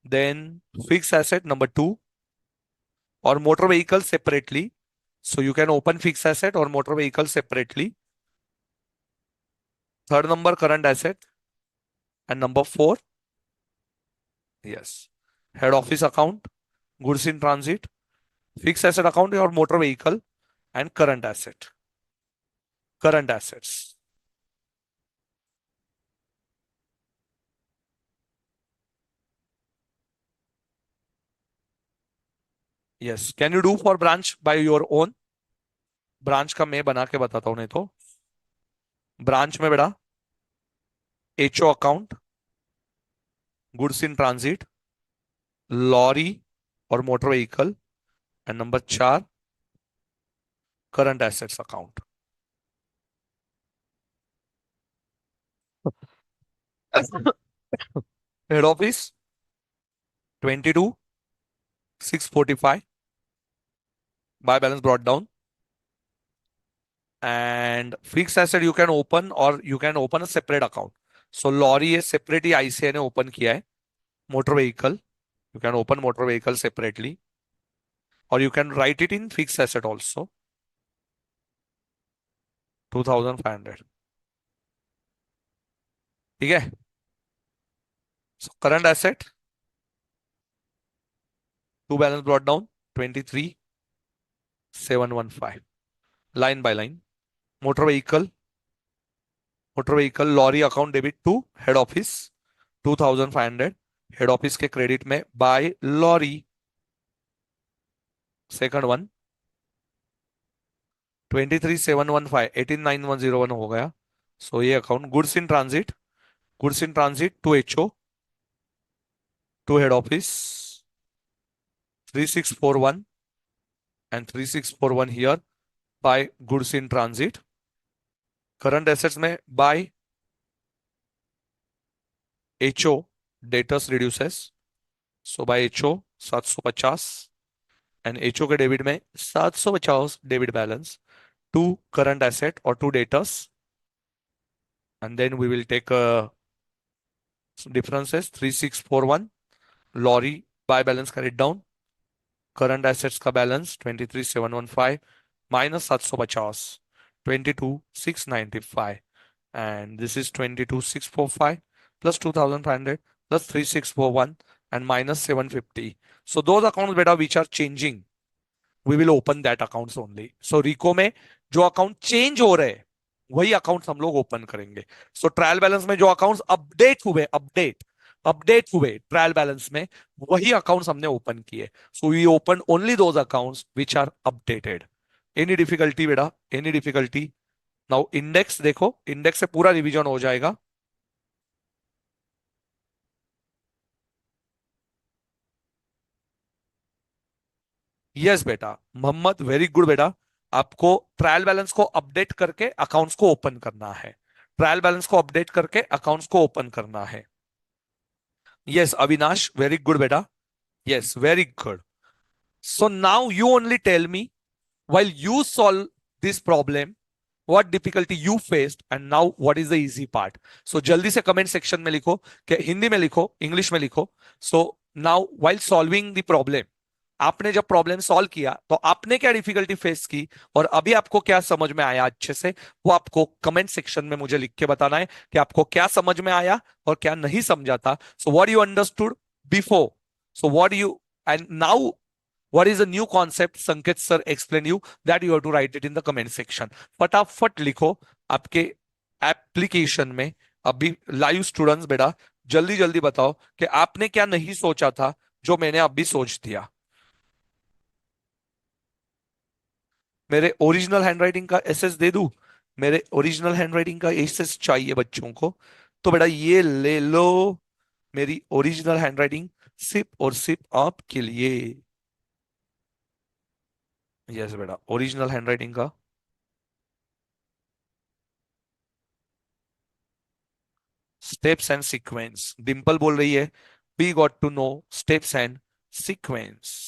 then fix asset number 2 और motor vehicle separately. So you can open fixed asset or motor vehicle separately. Third number current asset and number 4, yes, head office account, goods in transit, fixed asset account or motor vehicle and current asset. Current assets. Yes. Can you do for branch by your own? Branch का मैं बना के बताता हूं नहीं तो. Branch में बेटा HO account, goods in transit, lorry और motor vehicle and number 4 current assets account. Head office 22,645 by balance brought down. And fixed asset you can open or you can open a separate account. So lorry is separate he ICAI ने open किया है. Motor vehicle, you can open motor vehicle separately or you can write it in fixed asset also. 2,500. ठीक है. So current asset, two balance brought down 23,715. Line by line. Motor vehicle motor vehicle lorry account debit to head office 2500 head office के credit में by lorry. Second one 23,715 हो गया। So ये account goods in transit to HO to head office 3641 and 3641 here by goods in transit. Current assets में by HO debtors reduces so by HO 750 and HO के debit में 750 debit balance to current asset और to debtors and then we will take differences 3641 lorry by balance carried down current assets का balance 23,715 minus 750 22,695 and this is 22,645 plus 2,500 plus 3,641 and minus 750. So those accounts beta which are changing we will open that accounts only. So रिको में जो account change हो रहे हैं वही accounts हम लोग open करेंगे। सो ट्रायल बैलेंस में जो अकाउंट्स अपडेट हुए ट्रायल बैलेंस में वही अकाउंट्स हमने ओपन किए। So we open only those accounts which are updated. Any difficulty बेटा, एनी डिफिकल्टी? नाउ इंडेक्स देखो, इंडेक्स से पूरा रिवीजन हो जाएगा। यस बेटा मोहम्मद, वेरी गुड बेटा। आपको ट्रायल बैलेंस को अपडेट करके अकाउंट्स को ओपन करना है। ट्रायल बैलेंस को अपडेट करके अकाउंट्स को ओपन करना है। यस अविनाश, वेरी गुड बेटा। Yes very good. So now you only tell me while you solve this problem what difficulty you faced and now what is the easy part. So जल्दी से comment section में लिखो, कि हिंदी में लिखो, English में लिखो। So now while solving the problem, आपने जब प्रॉब्लम सॉल्व किया तो आपने क्या डिफिकल्टी फेस की और अभी आपको क्या समझ में आया अच्छे से, वो आपको कमेंट सेक्शन में मुझे लिख के बताना है कि आपको क्या समझ में आया और क्या नहीं समझा था। So what you understood before, so what you and now what is a new concept संकेत sir explain you, that you have to write it in the comment section. फटाफट लिखो आपके एप्लीकेशन में। अभी लाइव स्टूडेंट्स बेटा जल्दी जल्दी बताओ कि आपने क्या नहीं सोचा था जो मैंने अभी सोच दिया। मेरे ओरिजिनल हैंडराइटिंग का एसएस दे दूं? मेरे ओरिजिनल हैंडराइटिंग का एसएस चाहिए बच्चों को तो बेटा ये ले लो, मेरी ओरिजिनल हैंडराइटिंग सिर्फ और सिर्फ आपके लिए। यस बेटा ओरिजिनल हैंडराइटिंग का स्टेप्स एंड सीक्वेंस। डिंपल बोल रही है we got to know steps and sequence.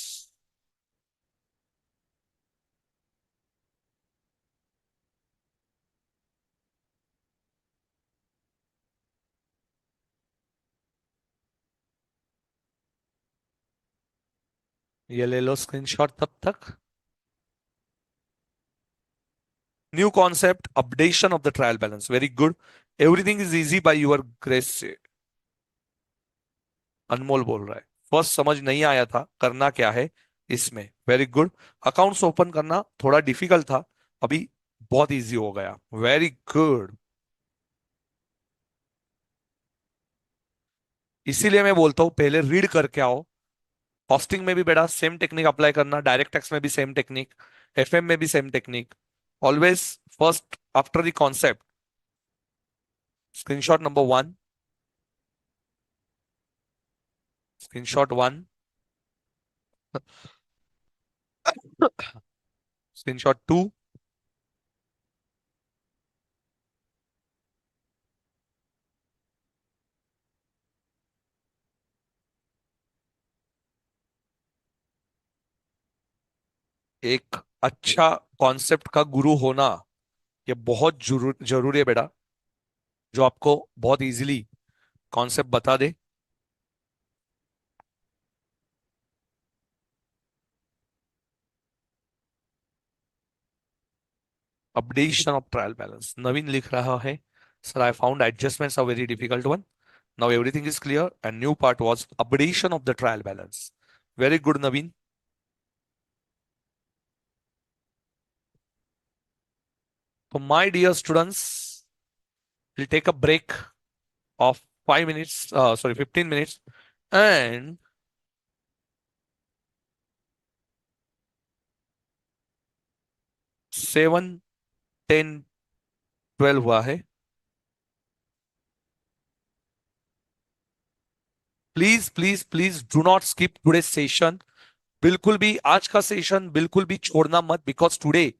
ये ले लो स्क्रीनशॉट तब तक। New concept updation of the trial balance, very good. Everything is easy by your grace से, अनमोल बोल रहा है। फर्स्ट समझ नहीं आया था करना क्या है इसमें, वेरी गुड। अकाउंट्स ओपन करना थोड़ा डिफिकल्ट था, अभी बहुत इजी हो गया, वेरी गुड। इसीलिए मैं बोलता हूं पहले रीड करके आओ। कॉस्टिंग में भी बेटा सेम टेक्निक अप्लाई करना, डायरेक्ट टैक्स में भी सेम टेक्निक, एफएम में भी same technique. Always first after the concept. Screenshot number one, screenshot one, screenshot two, एक अच्छा कॉन्सेप्ट का गुरु होना ये बहुत जरूरी है बेटा, जो आपको बहुत इजीली कॉन्सेप्ट बता दे। Updation of trial balance, Naveen लिख रहा है sir I found adjustments a very difficult one, now everything is clear and new part was updation of the trial balance. Very good Naveen. तो my dear students We'll take a break of 5 minutes, sorry, 15 minutes, and 7, 10, 12 हुआ है. Please please please do not skip today session. बिल्कुल भी आज का session बिल्कुल भी छोड़ना मत, because today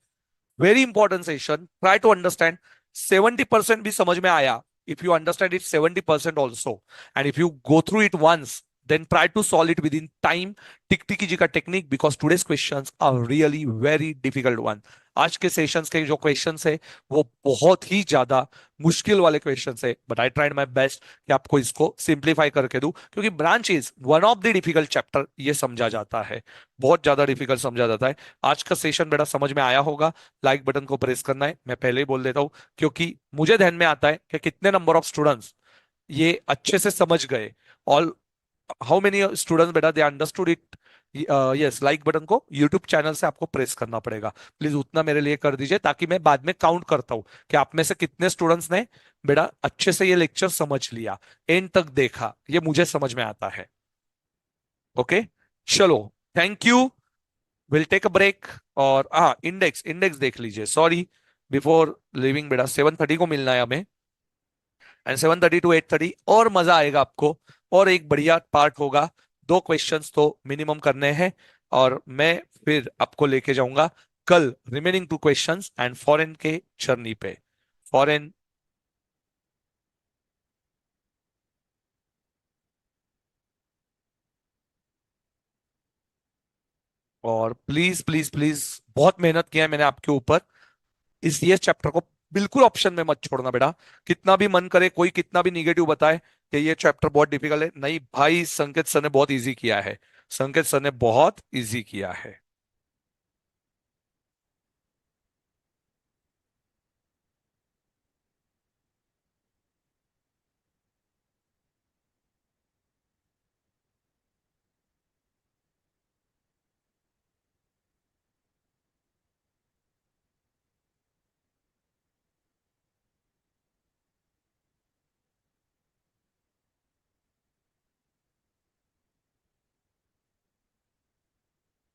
very important session. Try to understand. 70% भी समझ में आया. If you understand it 70% also, and if you go through it once, then try to solve it within time. टिक टिकी जी का technique, because today's questions are really very difficult one. आज के सेशंस के जो क्वेश्चंस है वो बहुत ही ज्यादा मुश्किल वाले क्वेश्चंस है, but I tried my best कि आपको इसको सिंप्लीफाई करके दूं, क्योंकि branch is one of the difficult chapter, ये समझा जाता है, बहुत ज्यादा डिफिकल्ट समझा जाता है. आज का सेशन बेटा समझ में आया होगा. लाइक बटन को प्रेस करना है, मैं पहले ही बोल देता हूं, क्योंकि मुझे ध्यान में आता है कि कितने नंबर ऑफ स्टूडेंट्स ये अच्छे से समझ गए. ऑल हाउ मेनी स्टूडेंट्स बेटा they understood it. Yes, like button को यूट्यूब चैनल से आपको प्रेस करना पड़ेगा. प्लीज उतना मेरे लिए कर दीजिए, ताकि मैं बाद में काउंट करता हूं कि आप में से कितने स्टूडेंट्स ने बेटा अच्छे से ये लेक्चर समझ लिया, एंड तक देखा. ये मुझे समझ में आता है. ओके, चलो, thank you. Will take a break. और हाँ, इंडेक्स इंडेक्स देख लीजिए. सॉरी, बिफोर लिविंग बेटा 7:30 को मिलना है हमें, एंड 7:30 टू 8:30 और मजा आएगा आपको. और एक बढ़िया पार्ट होगा. दो क्वेश्चंस तो मिनिमम करने हैं, और मैं फिर आपको लेके जाऊंगा कल remaining two questions and foreign के जर्नी पे. फॉरेन. और प्लीज प्लीज प्लीज, बहुत मेहनत किया है मैंने आपके ऊपर. इस ये चैप्टर को बिल्कुल ऑप्शन में मत छोड़ना बेटा. कितना भी मन करे, कोई कितना भी निगेटिव बताए कि ये चैप्टर बहुत डिफिकल्ट है, नहीं भाई, संकेत सर ने बहुत इजी किया है. संकेत सर ने बहुत इजी किया है.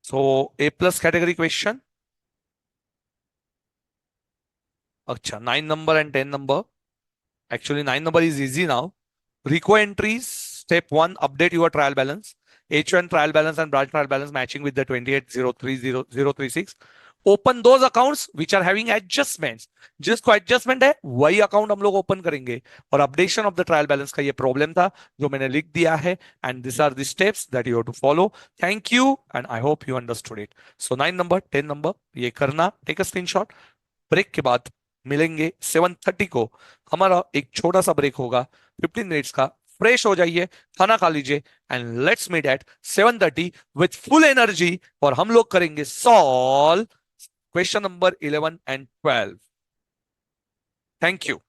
सो ए प्लस कैटेगरी क्वेश्चन. अच्छा, 9 number and 10 number. Actually, 9 number is easy now. Reco entries, step one, update your trial balance. H1 trial balance and branch trial balance matching with the 28,030,036. Open those accounts which are having adjustments. जिसको adjustment है वही account हम लोग open करेंगे. और updation of the trial balance का ये problem था जो मैंने लिख दिया है. And this are the steps that you have to follow. Thank you, and I hope you understood it. So 9 number, 10 number, ये करना. Take a screenshot. ब्रेक के बाद मिलेंगे 7:30 को. हमारा एक छोटा सा ब्रेक होगा, 15 मिनट्स का. फ्रेश हो जाइए, खाना खा लीजिए, and let's meet at 7:30 with full energy. और हम लोग करेंगे solve question number 11 and 12. Thank you.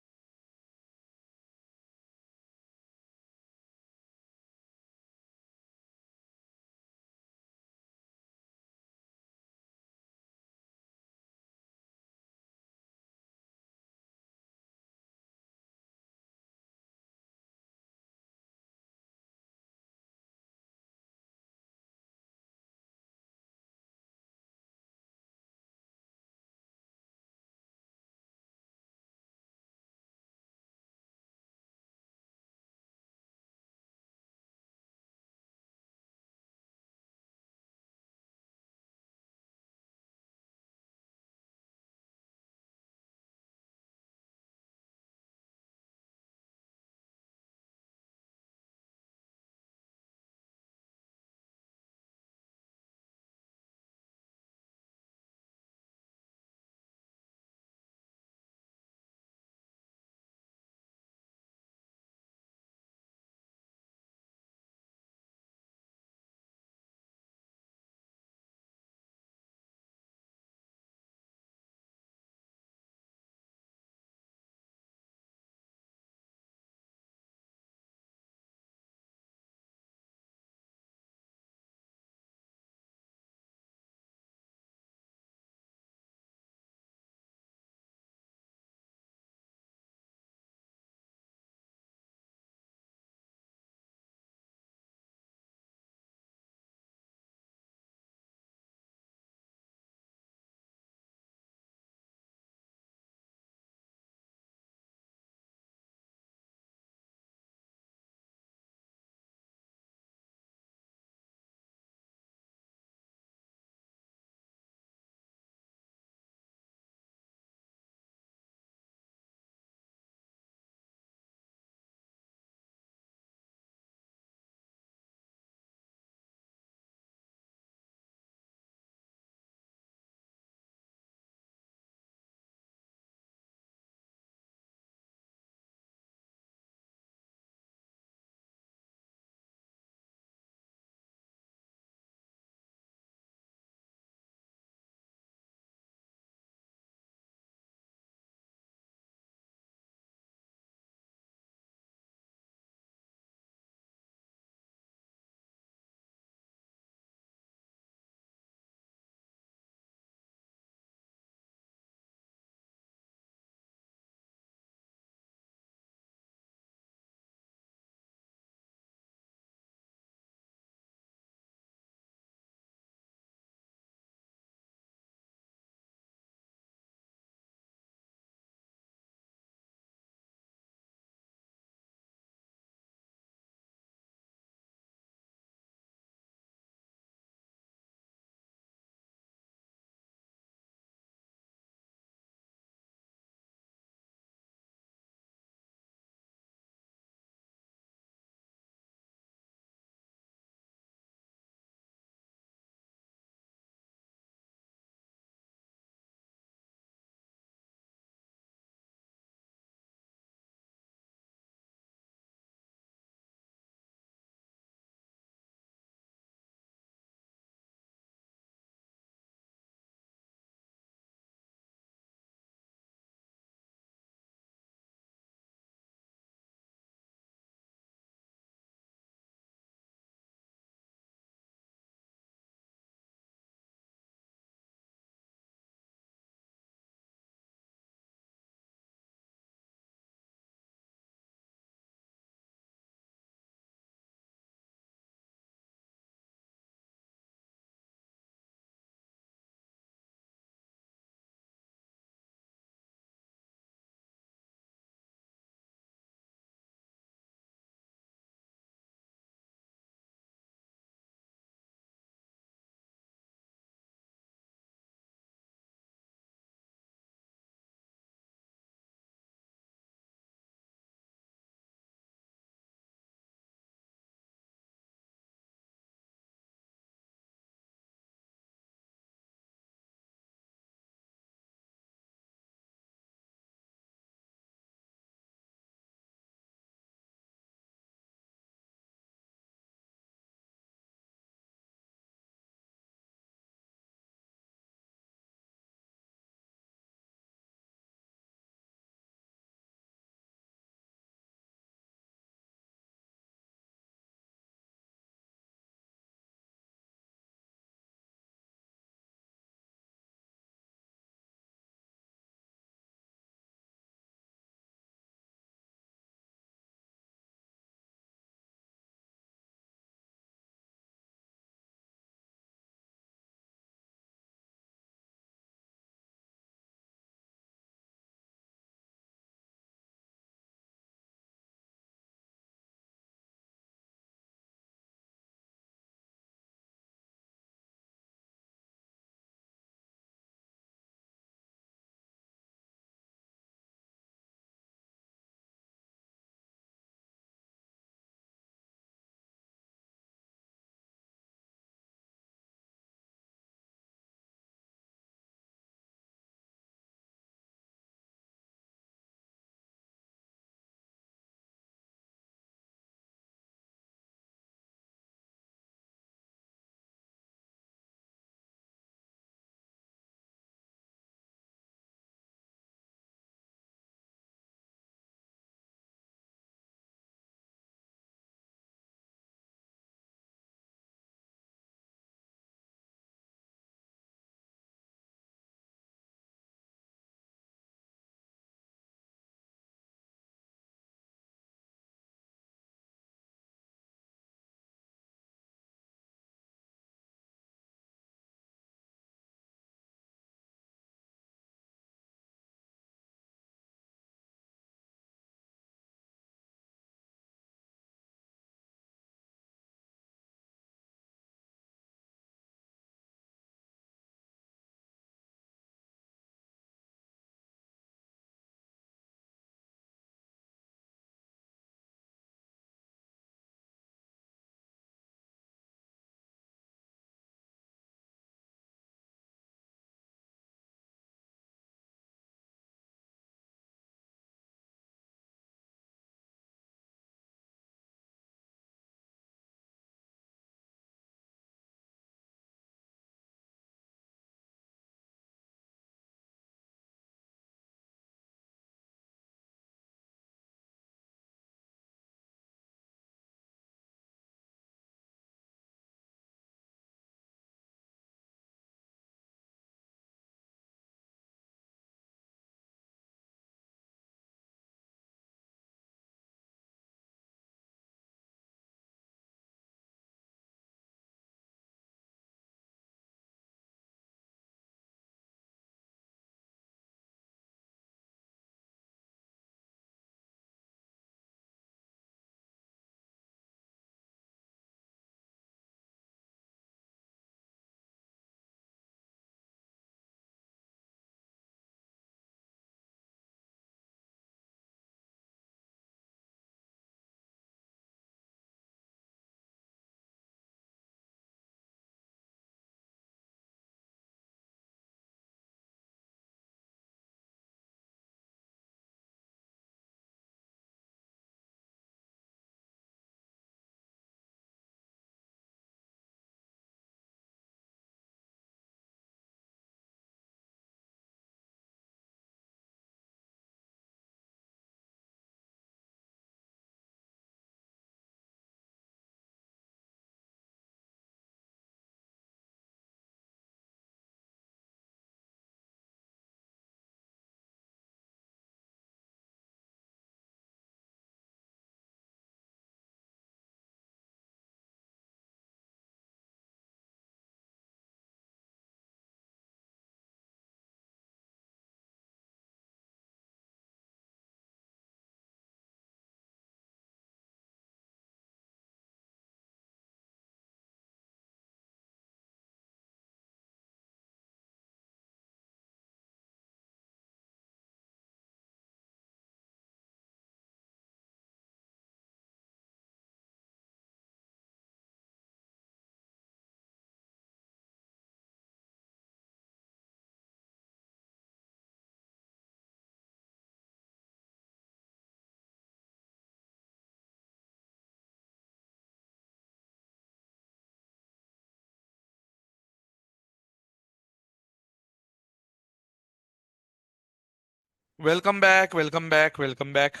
Welcome back, welcome back, welcome back.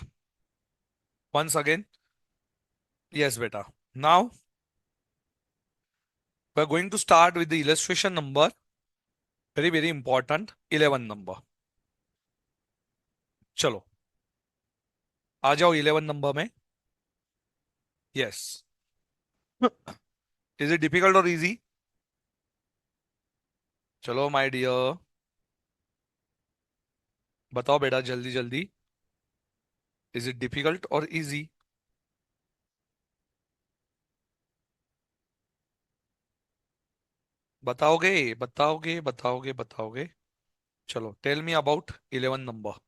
Once again. Yes, beta. Now we're going to start with the illustration number. Very, very important. 11 number. चलो आ जाओ 11 number में. Yes. Is it difficult or easy? चलो my dear, बताओ बेटा जल्दी जल्दी. Is it difficult or easy? बताओगे बताओगे बताओगे बताओगे. चलो tell me about 11 number.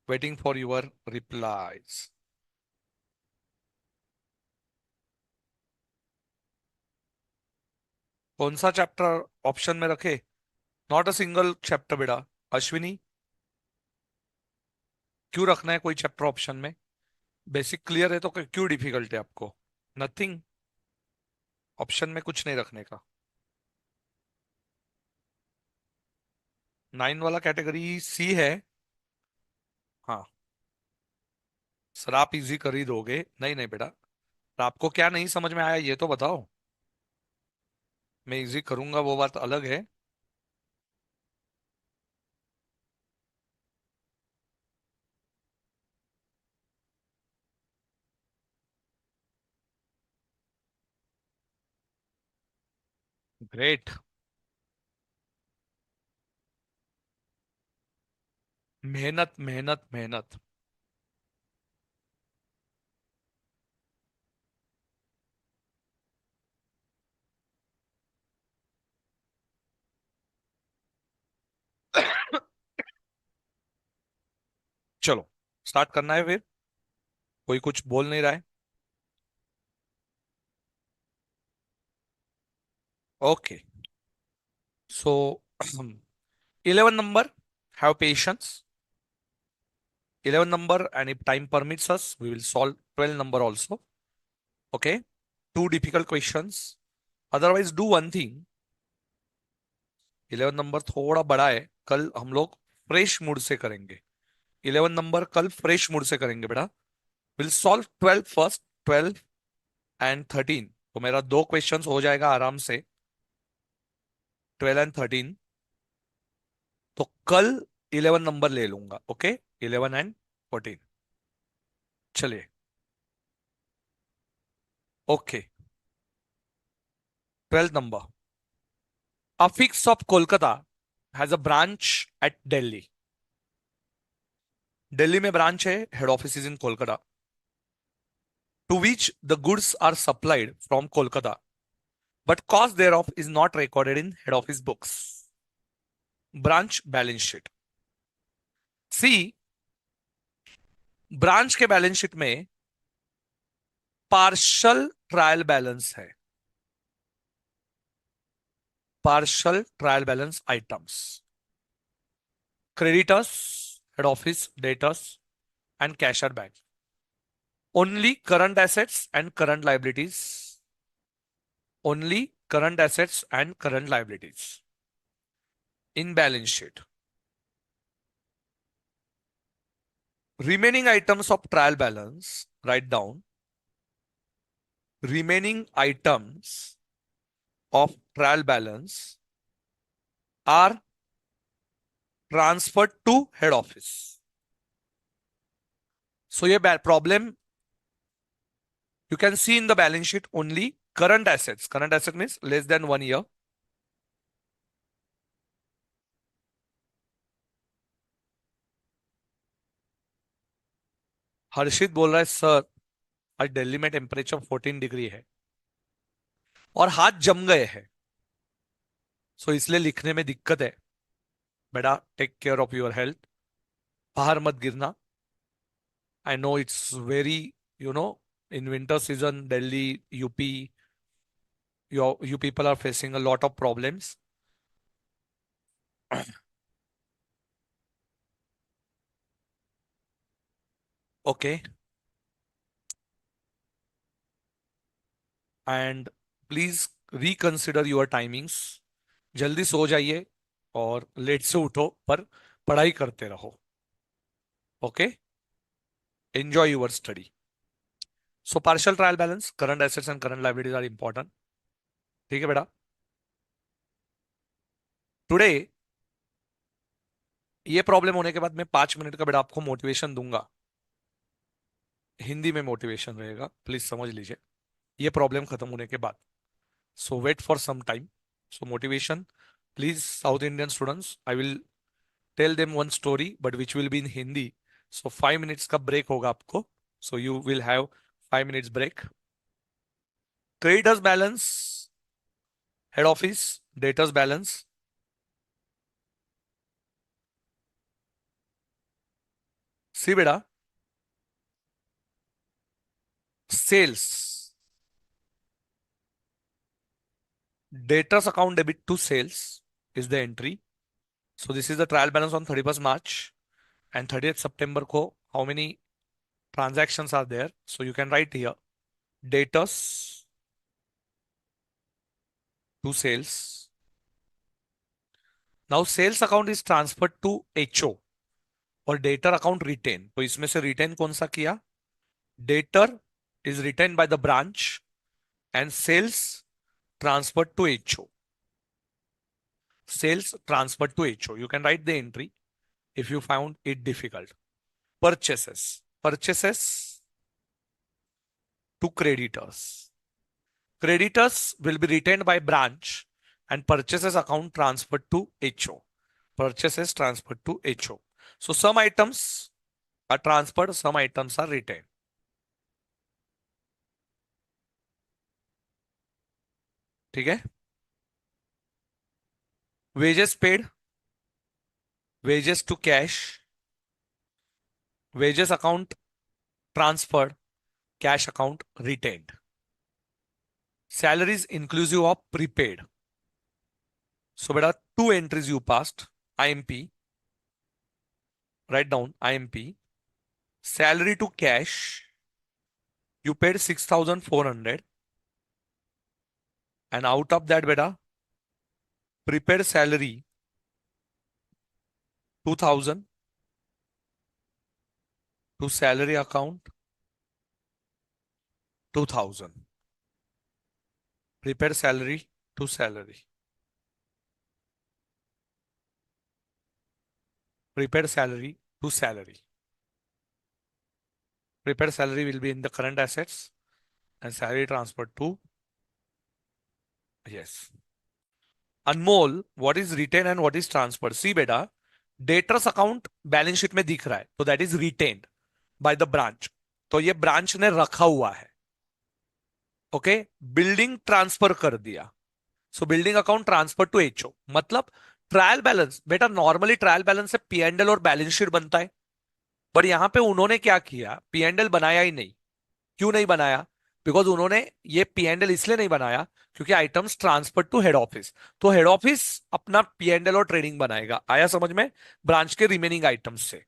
Waiting for your replies. कौन सा चैप्टर ऑप्शन में रखे? नॉट अ सिंगल चैप्टर बेटा. अश्विनी, क्यों रखना है कोई चैप्टर ऑप्शन में? बेसिक क्लियर है तो क्यों डिफिकल्ट है आपको? नथिंग. ऑप्शन में कुछ नहीं रखने का. 9 वाला कैटेगरी सी है. हाँ. सर आप इजी कर ही दोगे? नहीं नहीं बेटा. तो आपको क्या नहीं समझ में आया ये तो बताओ. मैं इजी करूंगा वो बात अलग है. ग्रेट. मेहनत मेहनत मेहनत. चलो स्टार्ट करना है फिर. कोई कुछ बोल नहीं रहा है. Okay. So 11 number. Have patience. 11 number, and if time permits us we will solve 12 number also. Okay. Two difficult questions. Otherwise do one thing. 11 number थोड़ा बड़ा है. कल हम लोग फ्रेश मूड से करेंगे. 11 नंबर कल फ्रेश मूड से करेंगे बेटा. Will solve 12 first. 12 एंड 13. तो मेरा दो क्वेश्चंस हो जाएगा आराम से. 12 एंड 13. तो कल 11 नंबर ले लूंगा. ओके. 11 एंड 14. चलिए. Okay. 12 number. Affix of Kolkata has a branch at Delhi. Delhi में ब्रांच है. Head office is in Kolkata. To which the goods are supplied from Kolkata but cost there of is not recorded in head office books. Branch balance sheet. See, branch के balance sheet में partial trial balance है. Partial trial balance items. Creditors, head office, debtors and कैशर bank. Only current assets and current liabilities. Only current assets and current liabilities in balance sheet. Remaining items of trial balance, write down. Remaining items of trial balance are transferred to head office. So ये problem you can see in the balance sheet only current assets. Current asset means less than 1 year. हर्षित बोल रहा है sir आज दिल्ली में temperature 14 degree है और हाथ जम गए हैं. सो इसलिए लिखने में दिक्कत है. बेटा take care of your health. बाहर मत गिरना. I know it's very in winter season Delhi, UP, you people are facing a lot of problems. Okay. And please reconsider your timings. जल्दी सो जाइए और लेट से उठो पर पढ़ाई करते रहो. Okay, enjoy your study. So partial trial balance, current assets and current liabilities are important. ठीक है बेटा. टुडे ये प्रॉब्लम होने के बाद मैं 5 मिनट का बेटा आपको मोटिवेशन दूंगा. हिंदी में मोटिवेशन रहेगा, प्लीज समझ लीजिए ये प्रॉब्लम खत्म होने के बाद. So wait for some time. So motivation, please south Indian students, I will tell them one story but which will be in Hindi. So 5 minutes का ब्रेक होगा आपको. So you will have 5 minutes break. Creditors balance, head office, debtors balance. See बेटा, sales, debtors account debit to sales is the entry. So this is the trial balance on 31st March and 30th September ko. How many transactions are there? So you can write here debtors to sales. Now sales account is transferred to HO और debtor account retain. तो इसमें से retain कौन सा किया? Debtor is retained by the branch and sales transferred to HO. Sales transferred to HO. You can write the entry if you found it difficult. Purchases. Purchases to creditors. Creditors will be retained by branch and purchases account transferred to HO. Purchases transferred to HO. So some items are transferred, some items are retained. ठीक है. Wages paid, wages to cash, wages account transferred, cash account retained. Salaries inclusive of prepaid. So beta two entries you passed. IMP. Write down IMP. Salary to cash. You paid 6,400. And out of that beta, prepaid salary 2,000 to salary account 2,000. Prepaid salary to salary. Prepaid salary to salary. Prepaid salary will be in the current assets and salary transferred to, yes. Anmol, what is retained and what is transferred? See beta, debtors account balance sheet में दिख रहा है, so that is retained by the branch. तो ये branch ने रखा हुआ है. ओके, बिल्डिंग ट्रांसफर कर दिया. So building account transfer to HO. मतलब ट्रायल बैलेंस बेटा, नॉर्मली ट्रायल बैलेंस से पीएनएल और बैलेंस शीट बनता है. पर यहां पे उन्होंने क्या किया, पीएनएल बनाया ही नहीं. क्यों नहीं बनाया? बिकॉज उन्होंने ये पीएनएल इसलिए नहीं बनाया क्योंकि items transfer to head office. तो हेड ऑफिस अपना पीएनएल और ट्रेडिंग बनाएगा. आया समझ में? ब्रांच के रिमेनिंग आइटम्स से.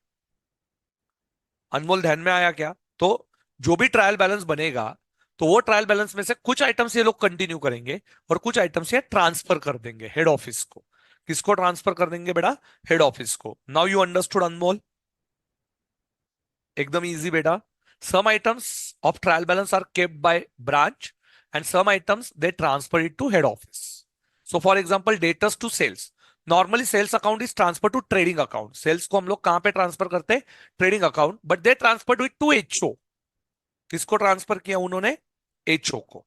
अनमोल ध्यान में आया क्या? तो जो भी ट्रायल बैलेंस बनेगा, तो वो ट्रायल बैलेंस में से कुछ आइटम्स ये लोग कंटिन्यू करेंगे और कुछ आइटम्स ये ट्रांसफर कर देंगे हेड ऑफिस को. किसको ट्रांसफर कर देंगे बेटा? हेड ऑफिस को. Now you understood Anmol? एकदम इजी बेटा. Some items of trial balance are kept by branch and some items they transfer it to head office. So for example debtors to sales. Normally sales account is transfer to trading account. Sales को हम लोग कहां पे transfer करते हैं? Trading account. But they transfer it to HO. किसको transfer किया उन्होंने? एचओ को.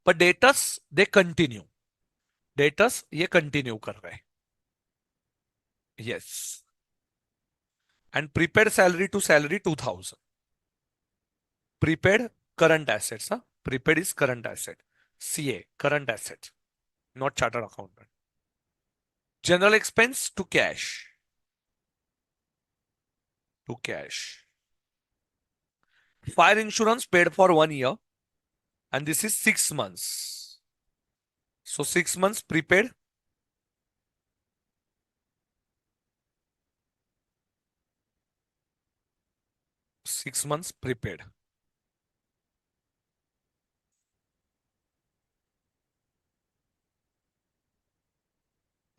पर डेटर्स दे कंटिन्यू. डेटर्स ये कंटिन्यू कर रहे हैं. Yes. And prepaid salary to salary 2,000. Prepaid current assets. Prepaid is current asset. CA current asset, not chartered accountant. General expense to cash. To cash. Fire insurance paid for 1 year and this is 6 months. So 6 months prepaid. 6 months prepaid.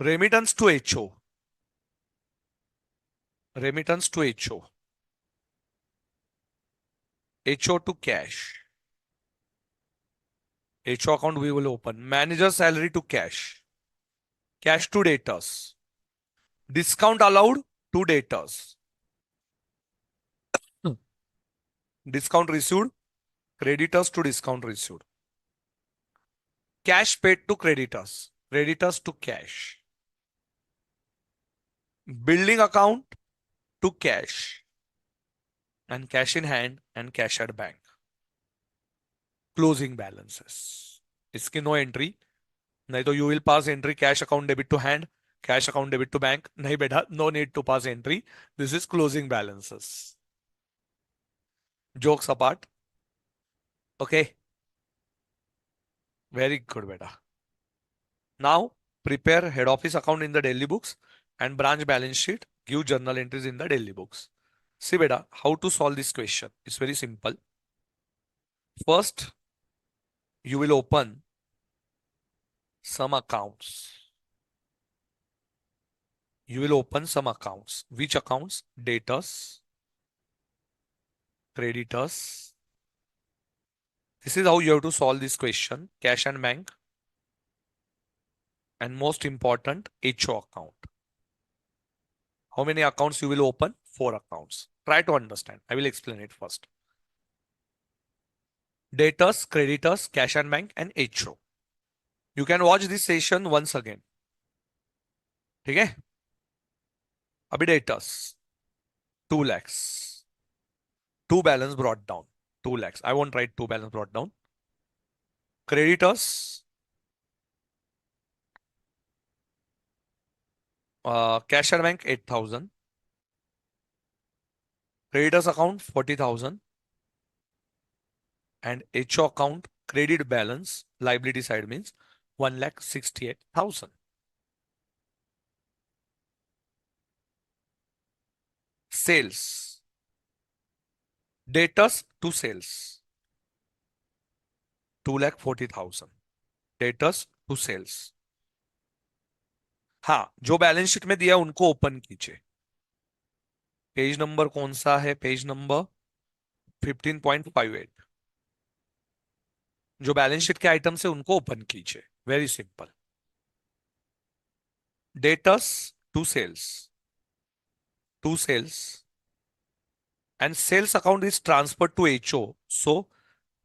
Remittance to HO. Remittance to HO. HO to cash. HO account we will open. Manager salary to cash. Cash to debtors. Discount allowed to debtors. Discount received. Creditors to discount received. Cash paid to creditors. Creditors to cash. Building account to cash. And cash in hand and cash at bank. Closing balances. इसकी no entry. नहीं तो you will pass entry cash account debit to hand, cash account debit to bank. नहीं बेटा, no need to pass entry. This is closing balances. Jokes apart. Okay. Very good, beta. Now prepare head office account in the daily books and branch balance sheet. Give journal entries in the daily books. See, beta, how to solve this question? It's very simple. First, you will open some accounts. You will open some accounts. Which accounts? Debtors, creditors. This is how you have to solve this question. Cash and bank. And most important, HO account. How many accounts you will open? 4 accounts. Try to understand. I will explain it first. Debtors, creditors, cash and bank, and HO. You can watch this session once again. ठीक है? अभी debtors 2 lakhs. 2 balance brought down. 2 lakhs. I won't write 2 balance brought down. Creditors, cash and bank 8,000. Creditors account 40,000. And HO account credit balance liability side means 1,68,000. Sales. Debtors to sales 2,40,000. Debtors to sales. हाँ, जो balance sheet में दिया उनको open कीजिए. Page number कौन सा है? Page number 15.58. जो बैलेंस शीट के आइटम से उनको ओपन कीजिए. Very simple. Debtors to sales. To sales. And sales account is transferred to HO. So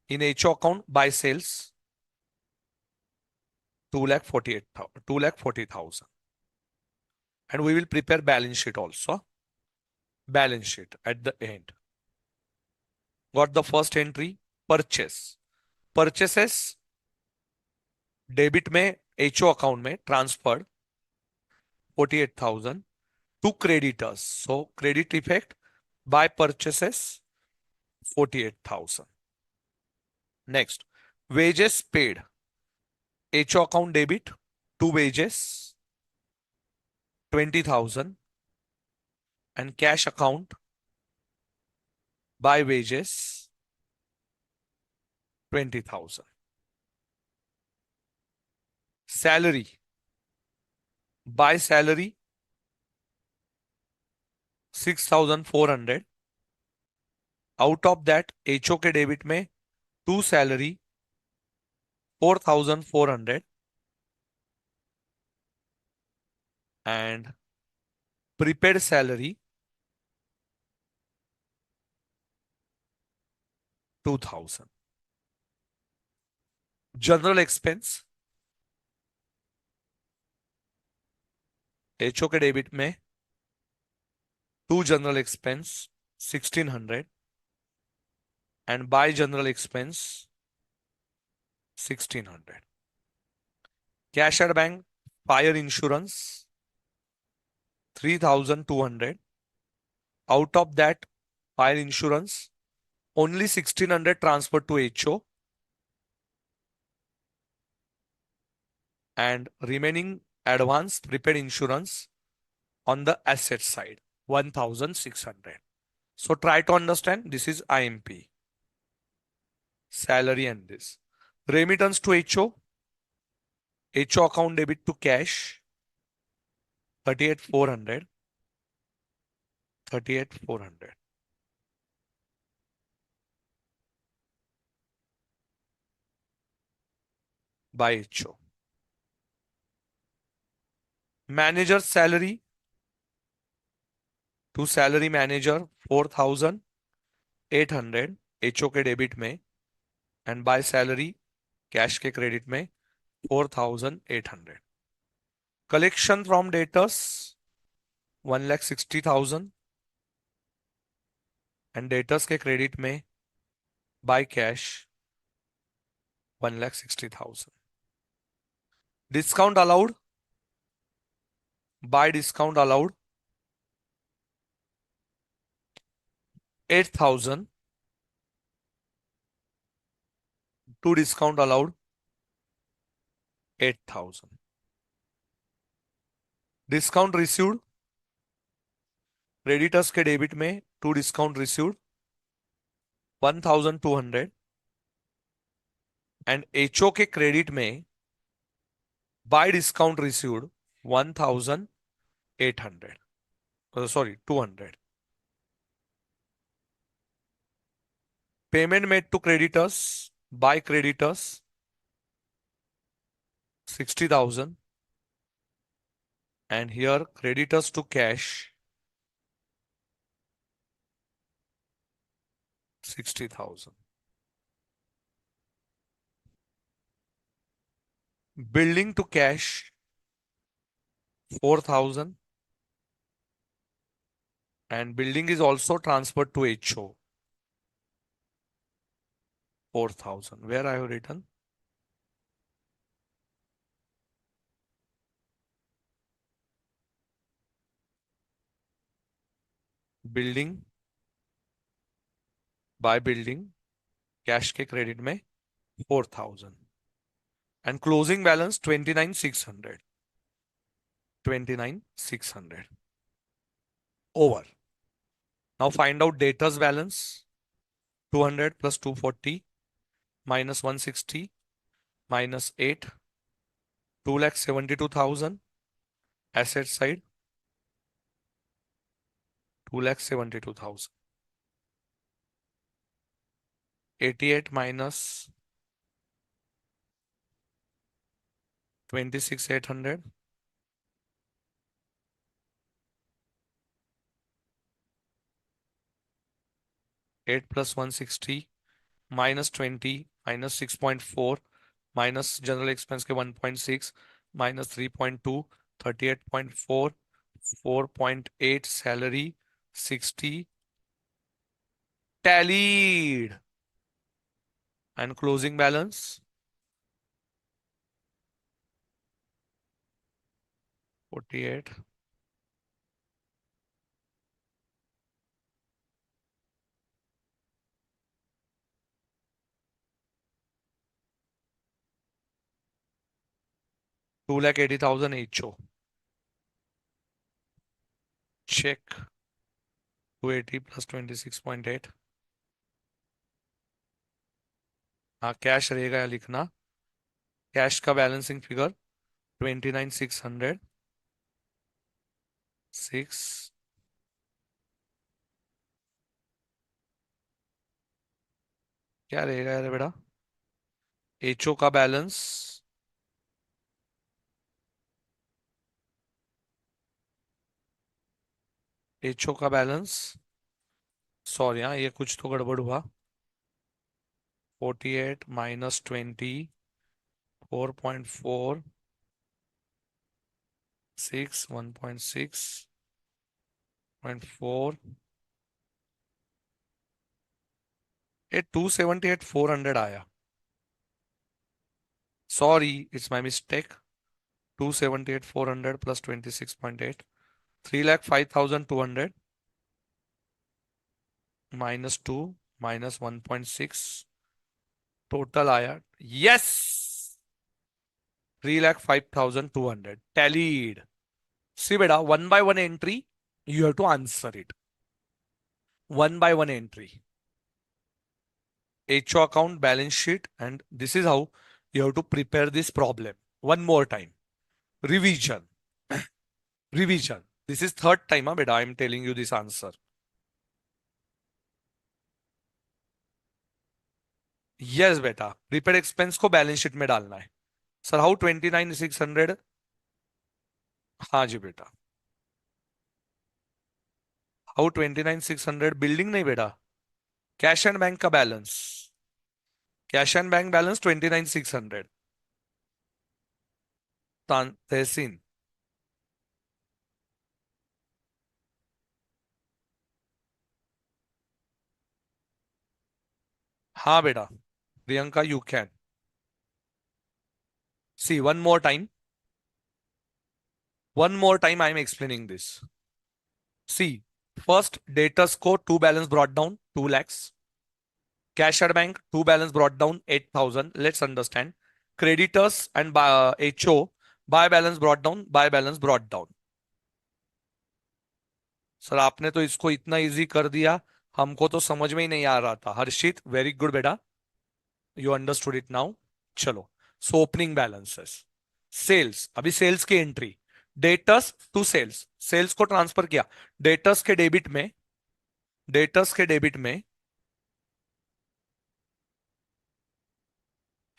in HO account by sales 2,40,000. And we will prepare balance sheet also. Balance sheet at the end. Got the first entry? Purchase. Purchases debit में HO account में transferred 48,000 to creditors. So credit effect by purchases 48,000. Next, wages paid. HO account debit to wages 20,000 and cash account by wages 20,000. Salary. By salary 6,400. Out of that HO के debit में to salary 4,400 and prepaid salary 2,000. General expense HO के debit में to general expense 1,600 and by general expense 1,600. Cash at bank fire insurance 3,200. Out of that fire insurance only 1,600 transferred to HO and remaining advance prepaid insurance on the asset side 1,600. So try to understand. This is IMP. Salary and this. Remittance to HO. HO account debit to cash 38,400. 38,400. By HO. Manager's salary to salary manager 4,800 HO के debit में and by salary cash के credit में 4,800. Collection from debtors 1,60,000 and debtors के credit में by cash 1,60,000. Discount allowed by discount allowed 8,000 to discount allowed 8,000. Discount received creditors के debit में to discount received 1,200 and HO के credit में by discount received 1,800. Sorry, 200. Payment made to creditors by creditors 60,000 and here creditors to cash 60,000. Building to cash 4,000 and building is also transferred to HO 4,000. Where I have written building by building cash के credit में 4,000 and closing balance 29,600. 29,600 over. Now find out debtors balance 200 plus 240 minus 160 minus 8 2,72,000. Asset side 2,72,000. 88 minus 26,800 8 plus 160 minus 20 minus 6.4 minus general expense के 1.6 minus 3.2 38.4 4.8 salary 60 tallied and closing balance 48 2,80,000 HO. Check 280 plus 26.8. हाँ cash रहेगा या लिखना cash का balancing figure 29,600 6 क्या रहेगा यार बेटा HO का बैलेंस HO का बैलेंस सॉरी हाँ ये कुछ तो गड़बड़ हुआ 48 minus 20 4.4 6 1.6.4 ये 278,400 आया sorry it's my mistake 278,400 plus 26.8 3,05,200 minus 2 minus 1.6 total आया yes 3,05,200 tallied. See beta, one by one entry, you have to answer it. One by one entry. HO account balance sheet, and this is how you have to prepare this problem. One more time. Revision. Revision. This is third time, beta, I am telling you this answer. Yes बेटा, prepaid expense को balance sheet में डालना है। Sir how 29,600? हाँ जी बेटा। How 29,600 building नहीं बेटा, cash and bank का balance. Cash and bank balance 29,600। तहसीन। हाँ बेटा, Priyanka you can see one more time. One more time, I am explaining this. See, first, debtors को two balance brought down 2 lakhs. Cash at bank two balance brought down 8,000. Let's understand. Creditors and HO buy balance brought down. Buy balance brought down. Sir आपने तो इसको इतना easy कर दिया, हमको तो समझ में ही नहीं आ रहा था। हर्षित, वेरी गुड बेटा, यू अंडरस्टूड इट नाउ। चलो, सो ओपनिंग बैलेंसेस। सेल्स, अभी सेल्स की entry. Debtors to sales, sales को ट्रांसफर किया डेटर्स के डेबिट में। डेटर्स के डेबिट में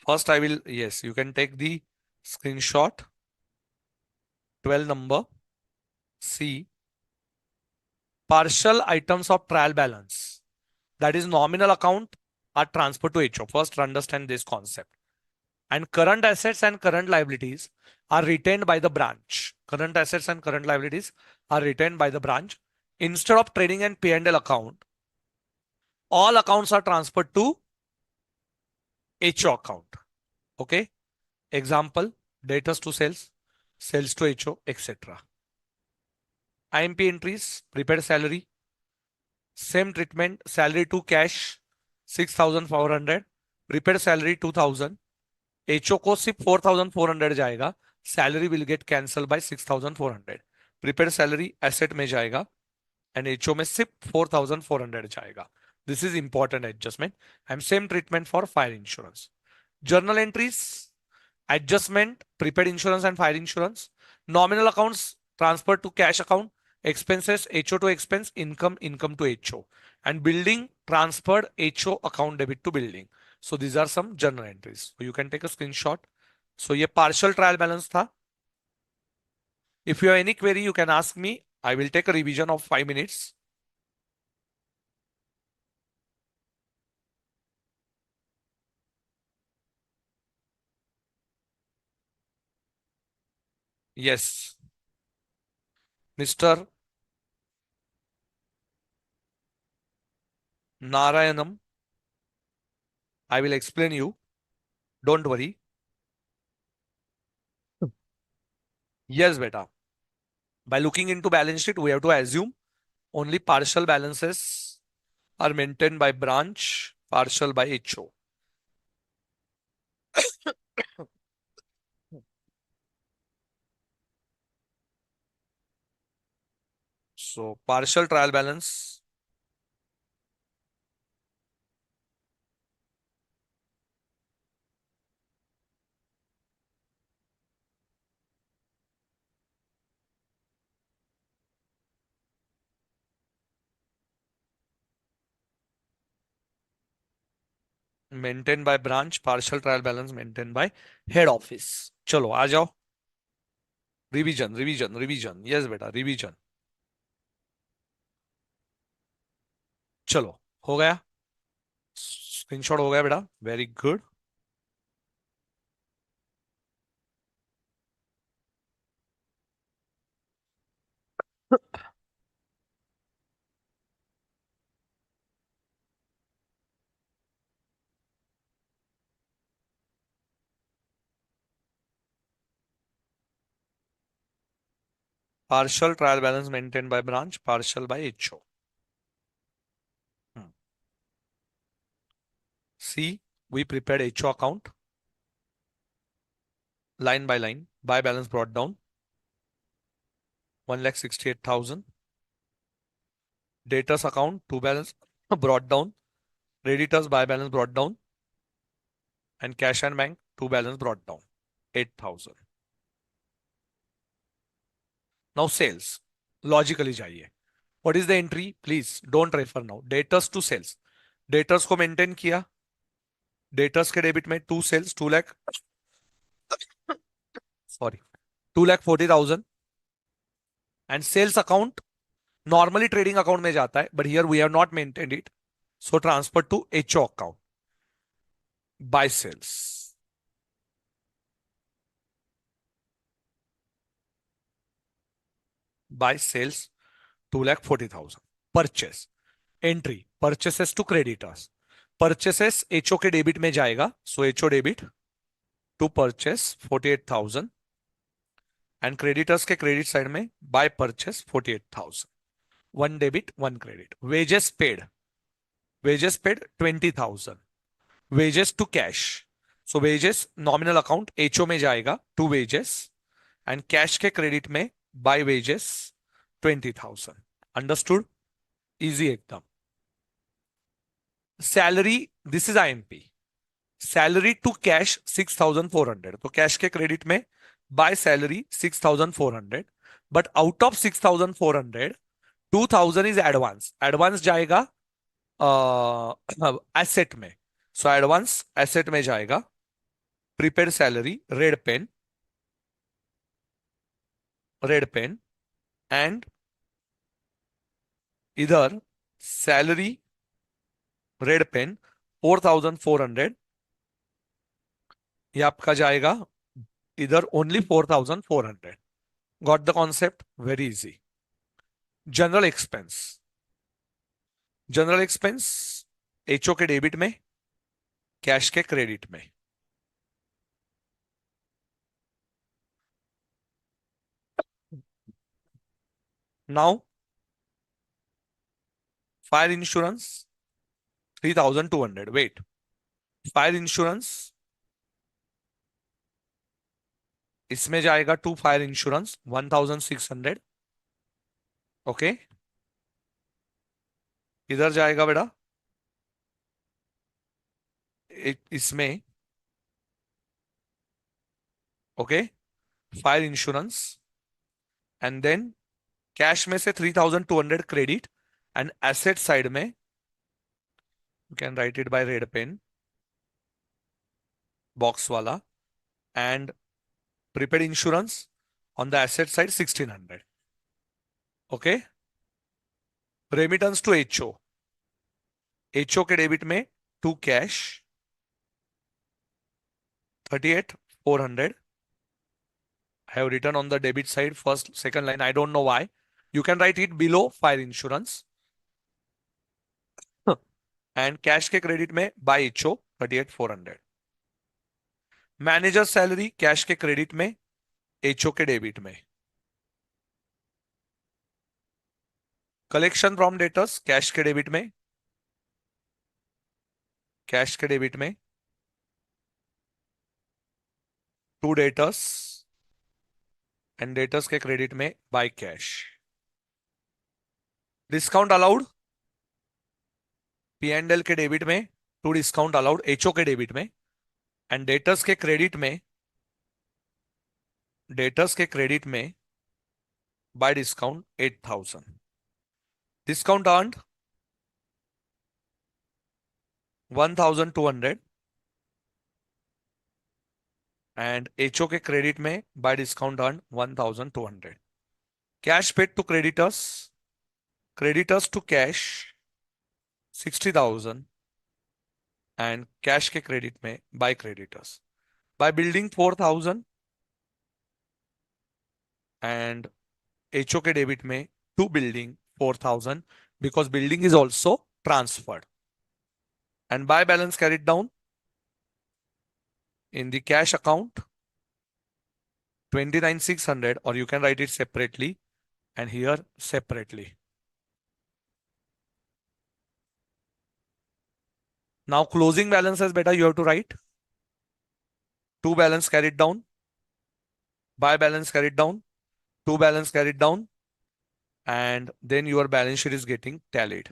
first I will, yes, you can take the screenshot. 12 number C, partial items of trial balance, that is nominal account, are transferred to HO. First understand this concept. And current assets and current liabilities are retained by the branch. Current assets and current liabilities are retained by the branch. Instead of trading and P&L account, all accounts are transferred to HO account. Okay. Example, debtors to sales, sales to HO, etc. IMP entries, prepaid salary, same treatment, salary to cash 6,400, prepaid salary 2,000, HO को सिर्फ 4,400 जाएगा, salary will get cancelled by 6,400, prepaid salary asset में जाएगा and HO में सिर्फ 4,400 जाएगा. This is important adjustment and same treatment for fire insurance. Journal entries, adjustment, prepaid insurance and fire insurance, nominal accounts transferred to cash account, expenses HO to expense, income to HO, and building transferred HO account debit to building. So these are some journal entries. So you can take a screenshot. So ये partial trial balance था. If you have any query, you can ask me. I will take a revision of 5 minutes. Yes, Mr. Narayanam, I will explain you. Don't worry. Yes, beta. By looking into balance sheet, we have to assume only partial balances are maintained by branch, partial by HO. So partial trial balance maintained by branch, partial trial balance maintained by head office. चलो आ जाओ, revision revision revision, yes बेटा revision. चलो, हो गया, screenshot हो गया बेटा, very good. Partial trial balance maintained by branch, partial by HO. See, we prepared HO account line by line. Buy balance brought down 1,68,000. Debtors account to balance brought down. Creditors buy balance brought down, and cash and bank to balance brought down 8,000. Now sales. Logically जाइए. What is the entry? Please don't refer now. Debtors to sales. Debtors को maintain किया. Debtors के debit में 2 sales 2 lakh, sorry 2,40,000, and sales account normally trading account में जाता है, but here we have not maintained it, so transfer to HO account by sales. By sales 2,40,000. Purchase entry purchases to creditors. Purchases HO के debit में जाएगा, so HO debit to purchase 48,000, and creditors के credit side में by purchase 48,000. One debit one credit. Wages paid 20,000. Wages to cash, so wages nominal account HO में जाएगा to wages, and cash के credit में by wages 20,000. Understood? Easy एकदम. Salary, this is IMP. Salary to cash 6,400, तो cash के credit में by salary 6,400, but out of 6,400 2,000 is advance. Advance जाएगा asset में, सो एडवांस एसेट में जाएगा. Prepaid salary red pen and इधर सैलरी रेड पेन 4,400, ये आपका जाएगा इधर only 4,400. Got the concept? Very easy. General expense. General expense HO के डेबिट में, कैश के क्रेडिट में. Now fire insurance 3,200. Wait, fire insurance इसमें जाएगा टू फायर इंश्योरेंस 1,600. ओके, इधर जाएगा बेटा इसमें. Okay, fire insurance and then cash में से 3,200 क्रेडिट, एंड एसेट साइड में you can write it by red pen box वाला, and prepaid insurance on the asset side 1,600. Okay, remittance to HO. HO के debit में to cash 38,400. I have written on the debit side first, second line. I don't know why. You can write it below fire insurance. And cash के credit में by HO 38,400. Manager salary cash के credit में, HO के debit में. Collection from debtors cash के debit में, cash के debit में टू डेटर्स, एंड डेटर्स के क्रेडिट में by cash. Discount allowed P and L के डेबिट में टू डिस्काउंट अलाउड एचओ के डेबिट में, एंड डेटर्स के क्रेडिट में, डेटर्स के क्रेडिट में by discount 8,000. Discount earned 1,200, and HO के क्रेडिट में by discount earn 1,200. Cash paid to creditors, creditors to cash 60,000, and cash के क्रेडिट में by creditors. By building 4,000, and HO के debit में to building 4,000 because building is also transferred. And buy balance carried down in the cash account 29,600, or you can write it separately and here separately. Now closing balances beta you have to write. Two balance carried down, buy balance carried down, two balance carried down, and then your balance sheet is getting tallied.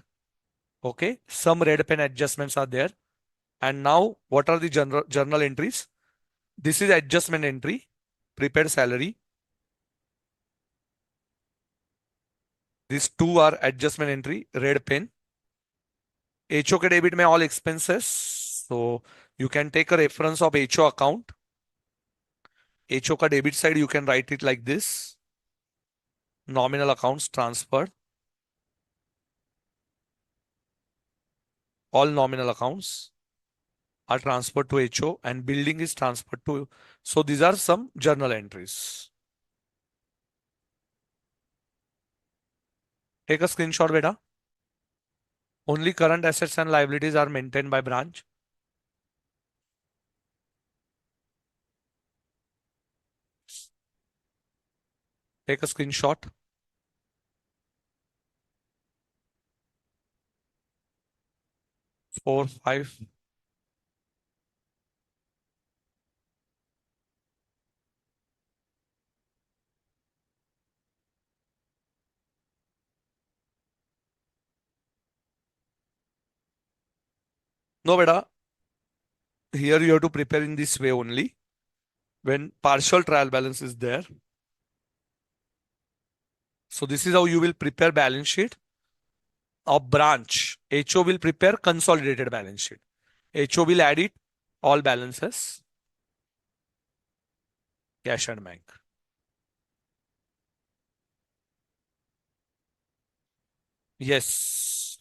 Okay, some red pen adjustments are there. And now what are the journal entries? This is adjustment entry, prepaid salary. These two are adjustment entry, red pen. HO के debit में all expenses, so You can take a reference of HO account. HO का debit side you can write it like this. Nominal accounts transferred. All nominal accounts are transferred to HO and building is transferred to. So these are some journal entries. Take a screenshot, beta. Only current assets and liabilities are maintained by branch. Take a screenshot. Four, five. No, beta. Here you have to prepare in this way only. When partial trial balance is there. So this is how you will prepare balance sheet of branch. HO will prepare consolidated balance sheet. HO will add it all balances. Cash and bank. Yes.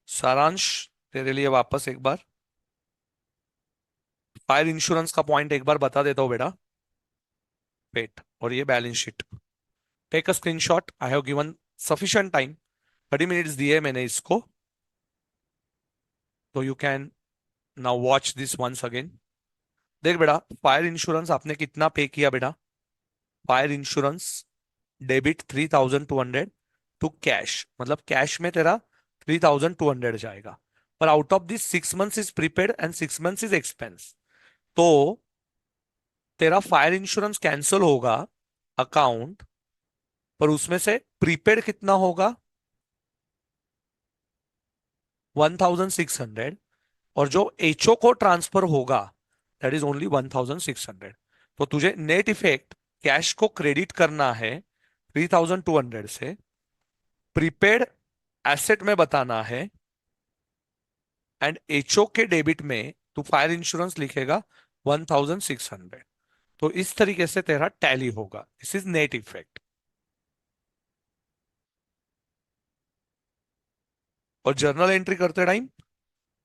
सारांश तेरे लिए वापस एक बार fire insurance का point एक बार बता देता हूँ बेटा. पेट और ये balance sheet. Take a screenshot. I have given sufficient time. 30 minutes दिए मैंने इसको. तो you can now watch this once again. देख बेटा फायर इंश्योरेंस आपने कितना पे किया बेटा. Fire insurance debit 3200 to cash. मतलब कैश में तेरा 3200 जाएगा. पर out of this 6 months is prepaid and 6 months is expense. तो तेरा फायर इंश्योरेंस कैंसिल होगा अकाउंट. पर उसमें से प्रीपेड कितना होगा 1600. और जो एचओ को ट्रांसफर होगा दैट इज ओनली 1600. तो तुझे नेट इफेक्ट कैश को क्रेडिट करना है 3200 से. प्रीपेड एसेट में बताना है एंड एचओ के डेबिट में तू फायर इंश्योरेंस लिखेगा 1600. तो इस तरीके से तेरा टैली होगा. This is net effect. और जर्नल एंट्री करते टाइम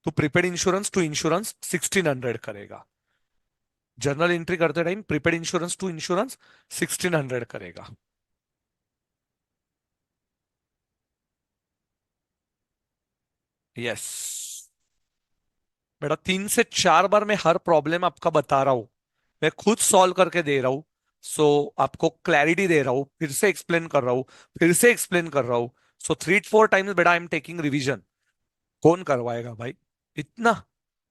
तो प्रीपेड इंश्योरेंस टू इंश्योरेंस 1600 करेगा. जर्नल एंट्री करते time prepaid insurance to insurance 1600 करेगा. यस बेटा 3 से 4 बार मैं हर प्रॉब्लम आपका बता रहा हूं. मैं खुद सॉल्व करके दे रहा हूं. सो आपको क्लैरिटी दे रहा हूं. फिर से एक्सप्लेन कर रहा हूं. फिर से एक्सप्लेन कर रहा हूं. सो 3 4 टाइम्स बेटा आई एम टेकिंग रिवीजन. कौन करवाएगा भाई इतना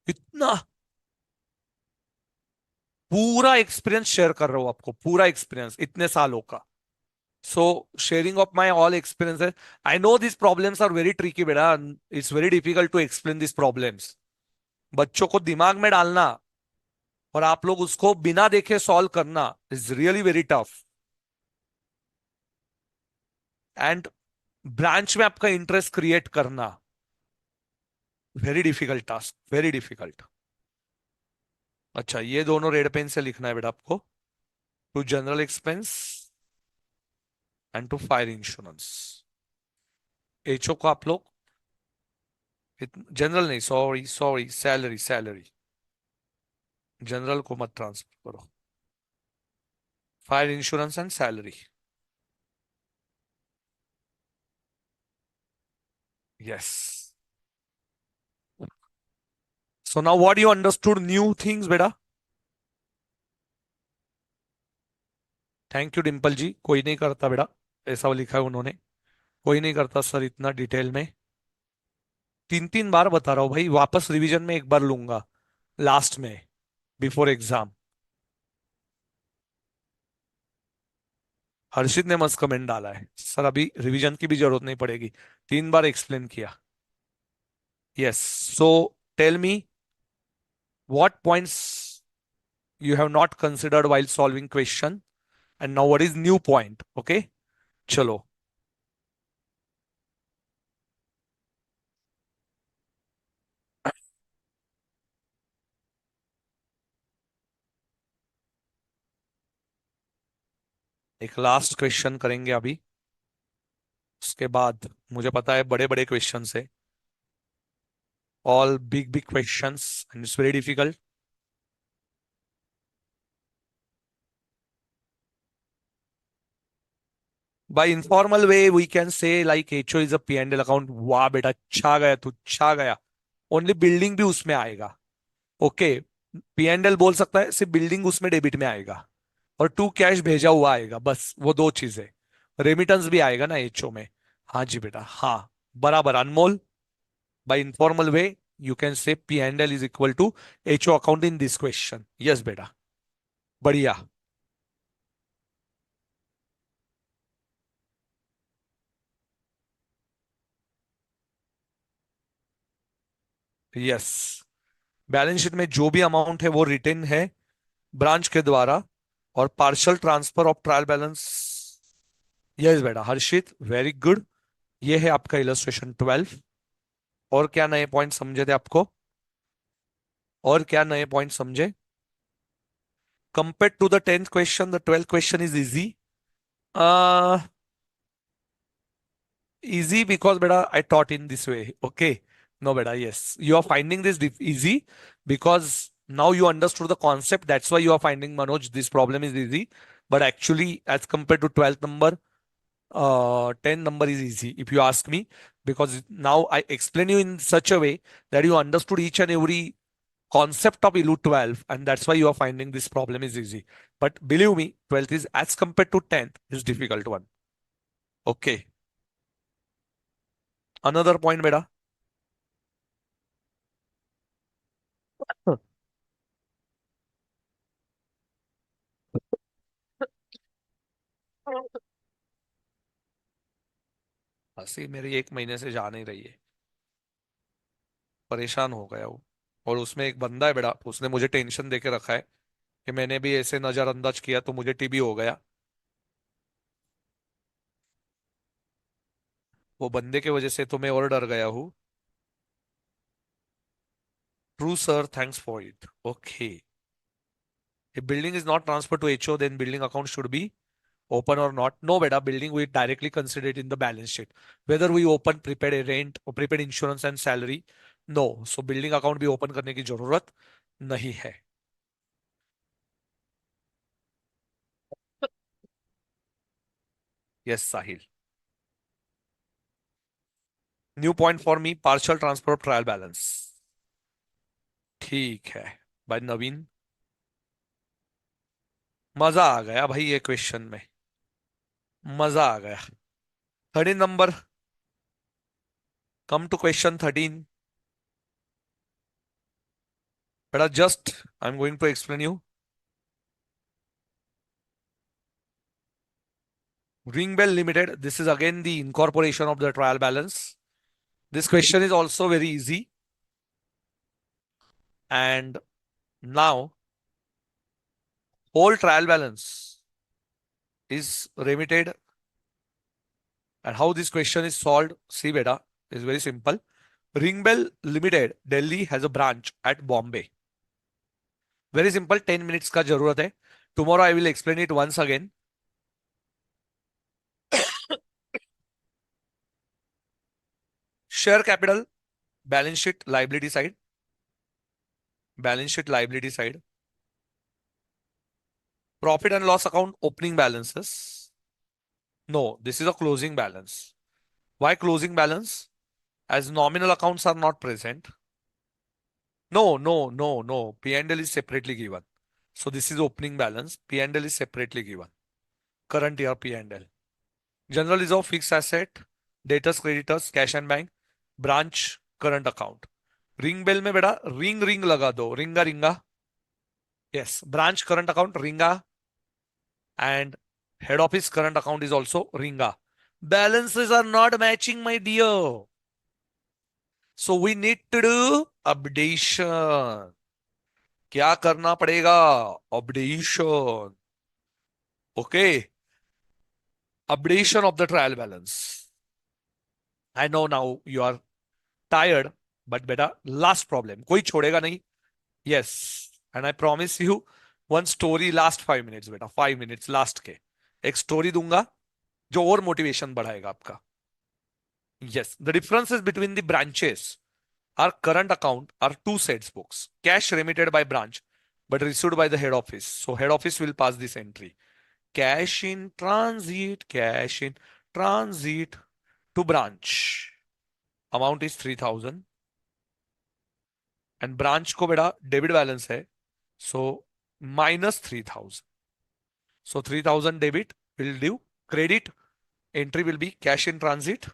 इतना. पूरा एक्सपीरियंस शेयर कर रहा हूं आपको. पूरा एक्सपीरियंस इतने सालों का. So sharing of my all experiences. I know these problems are very tricky बेटा. It's very difficult to explain these problems. बच्चों को दिमाग में डालना और आप लोग उसको बिना देखे सॉल्व करना is really very tough. And branch में आपका इंटरेस्ट क्रिएट करना very difficult task. Very difficult. अच्छा ये दोनों रेड पेन से लिखना है बेटा आपको. To general expense and to fire insurance. HO को आप लोग जनरल नहीं sorry sorry salary salary. General को मत ट्रांसफर करो. Fire insurance and salary. Yes. So now what you understood new things बेटा. Thank you Dimple ji. कोई नहीं करता बेटा ऐसा लिखा है उन्होंने. कोई नहीं करता सर इतना डिटेल में. 3 3 बार बता रहा हूँ भाई. वापस रिवीजन में एक बार लूंगा लास्ट में बिफोर एग्जाम. हर्षित ने मस्त कमेंट डाला है सर अभी रिवीजन की भी जरूरत नहीं पड़ेगी. 3 बार एक्सप्लेन किया. Yes. So tell me what points you have not considered while solving question and now what is new point. Okay चलो. एक लास्ट क्वेश्चन करेंगे अभी, उसके बाद मुझे पता है बड़े बड़े क्वेश्चन है, all big big questions and it's very difficult. By informal way we can say like HO is a P and L account. वाह बेटा, छा गया तू, छा गया. ओनली बिल्डिंग भी उसमें आएगा. ओके, पी एंड एल बोल सकता है, सिर्फ बिल्डिंग उसमें डेबिट में आएगा. और टू कैश भेजा हुआ आएगा, बस वो दो चीजें. रेमिटेंस भी आएगा ना एचओ में. हाँ जी बेटा, हाँ. बराबर Anmol. By informal way you can say P and L is equal to HO account in this question. Yes बेटा. बढ़िया. यस. बैलेंस शीट में जो भी अमाउंट है वो रिटेन है ब्रांच के द्वारा. और partial transfer of trial balance. Yes बेटा हर्षित, वेरी गुड. ये है आपका इलस्ट्रेशन 12. और क्या नए पॉइंट समझे थे आपको? और क्या नए पॉइंट समझे? Compare to the 10th question, the 12th question is easy. Easy because beta I taught in this way. Okay. No beta, yes. You are finding this easy because now you understood the concept. That's why you are finding Manoj this problem is easy. But actually, as compared to 12th number, 10 number is easy if you ask me, because now I explain you in such a way that you understood each and every concept of ILU 12, and that's why you are finding this problem is easy. But believe me, 12th is as compared to 10th is difficult one. Okay. Another point beta. हंसी मेरी एक महीने से जा नहीं रही है. परेशान हो गया हूँ. और उसमें एक बंदा है बेटा, उसने मुझे टेंशन दे के रखा है कि मैंने भी ऐसे नजरअंदाज किया तो मुझे टीबी हो गया. वो बंदे के वजह से तो मैं और डर गया हूँ. True sir, thanks for it. Okay. If building is not transferred to HO, then building account should be open or not? No, beta. Building we directly consider it in the balance sheet. Whether we open prepaid rent or prepaid insurance and salary, no. So building account भी open करने की जरूरत नहीं है. Yes, Sahil. New point for me, partial transfer of trial balance. ठीक है भाई नवीन. मजा आ गया भाई ये क्वेश्चन में. मजा आ गया. 13 नंबर. Come to question 13. बेटा just I am going to explain you. Ring bell limited, this is again the incorporation of the trial balance. This question is also very easy. And now whole trial balance is remitted. And how this question is solved, see beta, is very simple. Ring Bell Limited Delhi has a branch at Bombay. Very simple, 10 minutes का जरूरत है. Tomorrow I will explain it once again. Share capital, balance sheet, liability side. Balance sheet, liability side. Profit and loss account, opening balances. No, this is a closing balance. Why closing balance? As nominal accounts are not present. No, no, no, no. P&L is separately given. So this is opening balance. P&L is separately given. Current year P&L. General is of fixed asset, debtors, creditors, cash and bank, branch, current account. Ring bell में बेटा ring ring लगा दो, ring a ring a. Yes, branch current account ring a. And head office current account is also ringa. Balances are not matching, my dear. So we need to do updation. क्या करना पड़ेगा? Updation. Okay. Updation of the trial balance. I know now you are tired, but बेटा last problem कोई छोड़ेगा नहीं. Yes. And I promise you one story last 5 minutes बेटा, 5 minutes last के. एक स्टोरी दूंगा जो और मोटिवेशन बढ़ाएगा आपका. Yes, the differences between the branches are current account are two sets books. Cash remitted by branch, but received by the head office. So head office will pass this entry. Cash in transit to branch. Amount is 3000 and branch को बेटा debit balance है. So minus 3000. So 3000 debit will do credit. Entry will be cash in transit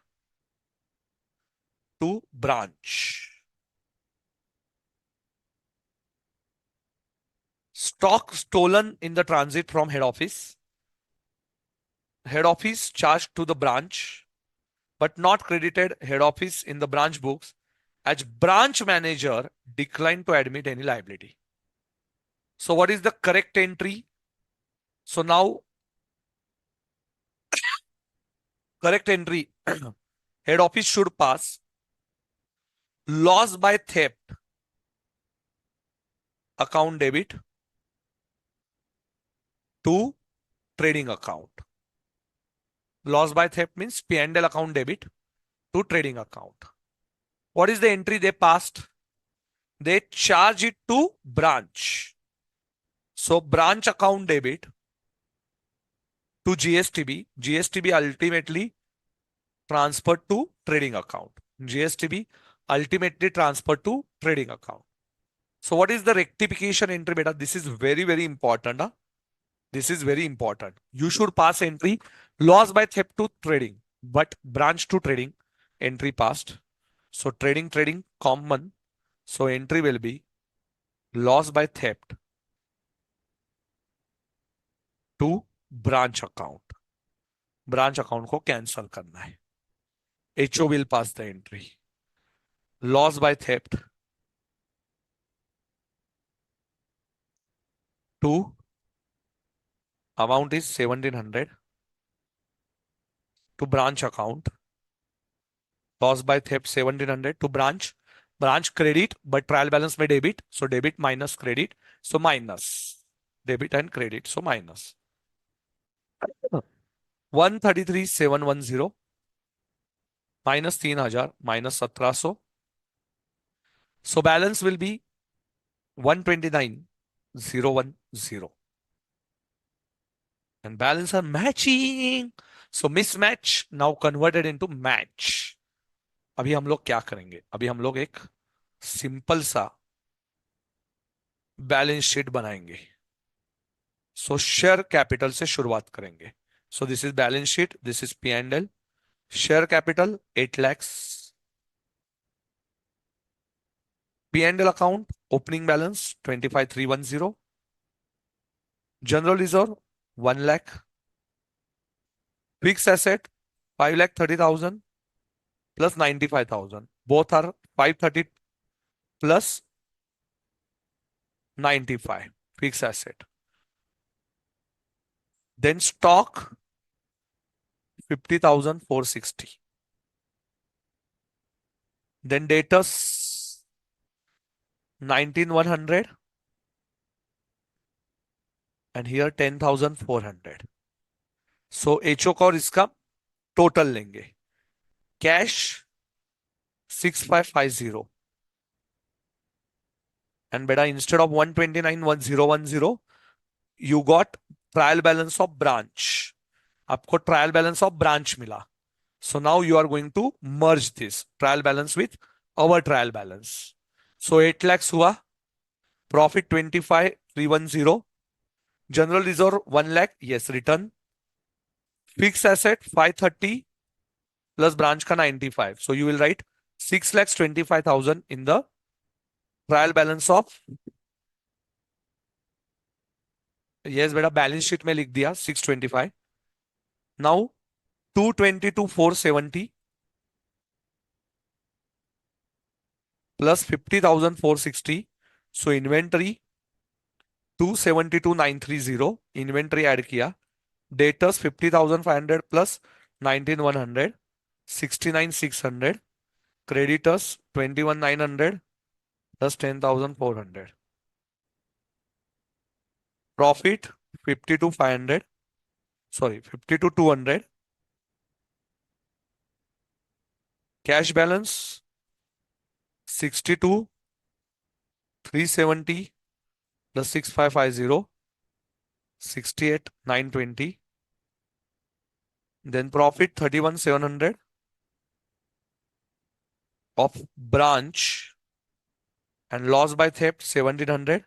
to branch. Stock stolen in the transit from head office. Head office charged to the branch, but not credited head office in the branch books as branch manager declined to admit any liability. So what is the correct entry? So now correct entry head office should pass loss by theft account debit to trading account. Loss by theft means P&L account debit to trading account. What is the entry they passed? They charge it to branch. So branch account debit to GSTB. GSTB ultimately transferred to trading account. GSTB ultimately transferred to trading account. So what is the rectification entry beta? This is very, very important. Huh? This is very important. You should pass entry loss by theft to trading, but branch to trading entry passed. So trading common. So entry will be loss by theft to branch account. Branch account को cancel करना है. HO will pass the entry. Loss by theft to amount is 1700 to branch account. Loss by theft 1700 to branch. Branch credit, but trial balance by debit. So debit minus credit. So minus. Debit and credit. So minus. 133,710 minus 3000 minus 1700. So balance will be 129,010. And balance are matching. So mismatch now converted into match. अभी हम लोग क्या करेंगे? अभी हम लोग एक simple सा बैलेंस शीट बनाएंगे. सो शेयर कैपिटल से शुरुआत करेंगे. सो this is balance sheet, this is P&L. Share capital 8 lakhs. P&L account opening balance 25,310. General reserve 1 lakh. Fixed asset 5,30,000 plus 95,000. Both are 530 plus 95 fixed asset. Then stock 50,460. Then debtors 19,100 and here 10,400. So HO का और इसका total लेंगे. Cash 6550 and beta instead of 129,1010 you got trial balance of branch. आपको trial balance of branch मिला. So now you are going to merge this trial balance with our trial balance. So 8 lakhs हुआ. Profit 25,310. General reserve 1 lakh. Yes, return. Fixed asset 530 plus branch का 95. So you will write 6,25,000 in the trial balance of. Yes, बेटा balance sheet में लिख दिया 625. Now 222,470 plus 50,460. So inventory 272,930. Inventory add किया. Debtors 50,500 plus 19,100. 69,600. Creditors 21,900 plus 10,400. Profit 52,500 sorry 52,200. Cash balance 62,370 plus 6550, 68,920. Then profit 31,700 of branch and loss by theft 1,700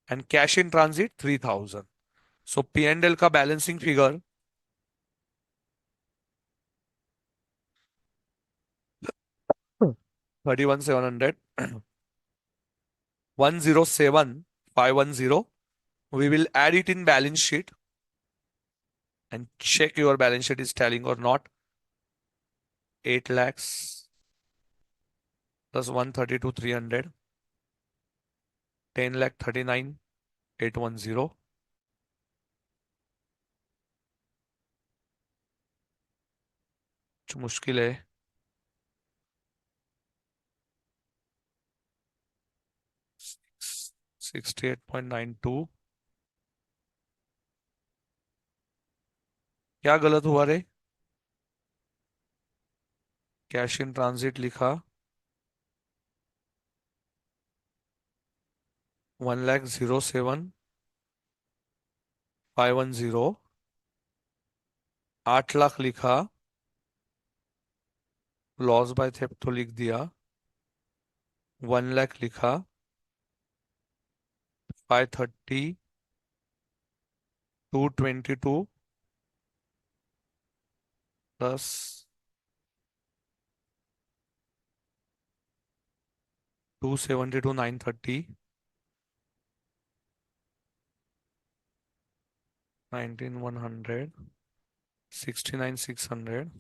and cash in transit 3,000. So P&L का balancing figure 31,700, 107,510. We will add it in balance sheet and check your balance sheet is tallying or not. 8 lakhs plus 132,300, 10 lakh 39,810. कुछ मुश्किल है. 68.92. क्या गलत हुआ रे? Cash in transit लिखा 1,07,510. 8 लाख लिखा, लॉस बाय थेफ्ट तो लिख दिया. 1 लाख लिखा, 530, 222 प्लस 272, 930, 19,100, 69,600.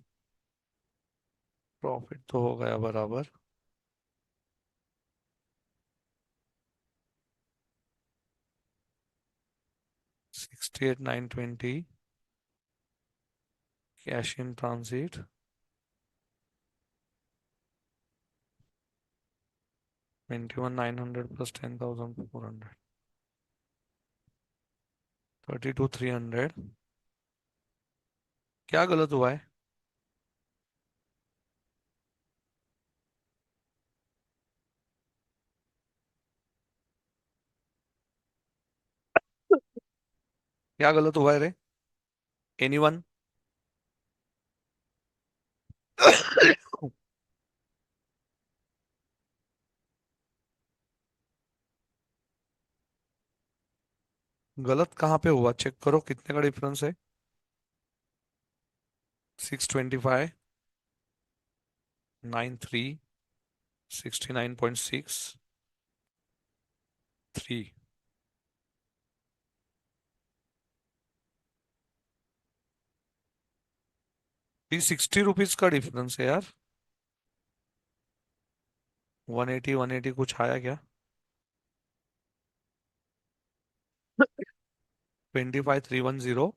प्रॉफिट तो हो गया बराबर. 68,920 कैश इन ट्रांजिट 21,900 प्लस 10,400, 32,300. क्या गलत हुआ है? क्या गलत हुआ है रे? एनीवन? गलत कहाँ पे हुआ? चेक करो कितने का डिफरेंस है. 625, 93, 69.6, 3. ये 60 रुपीज का डिफरेंस है यार. 180, 180 कुछ आया क्या? 25,310.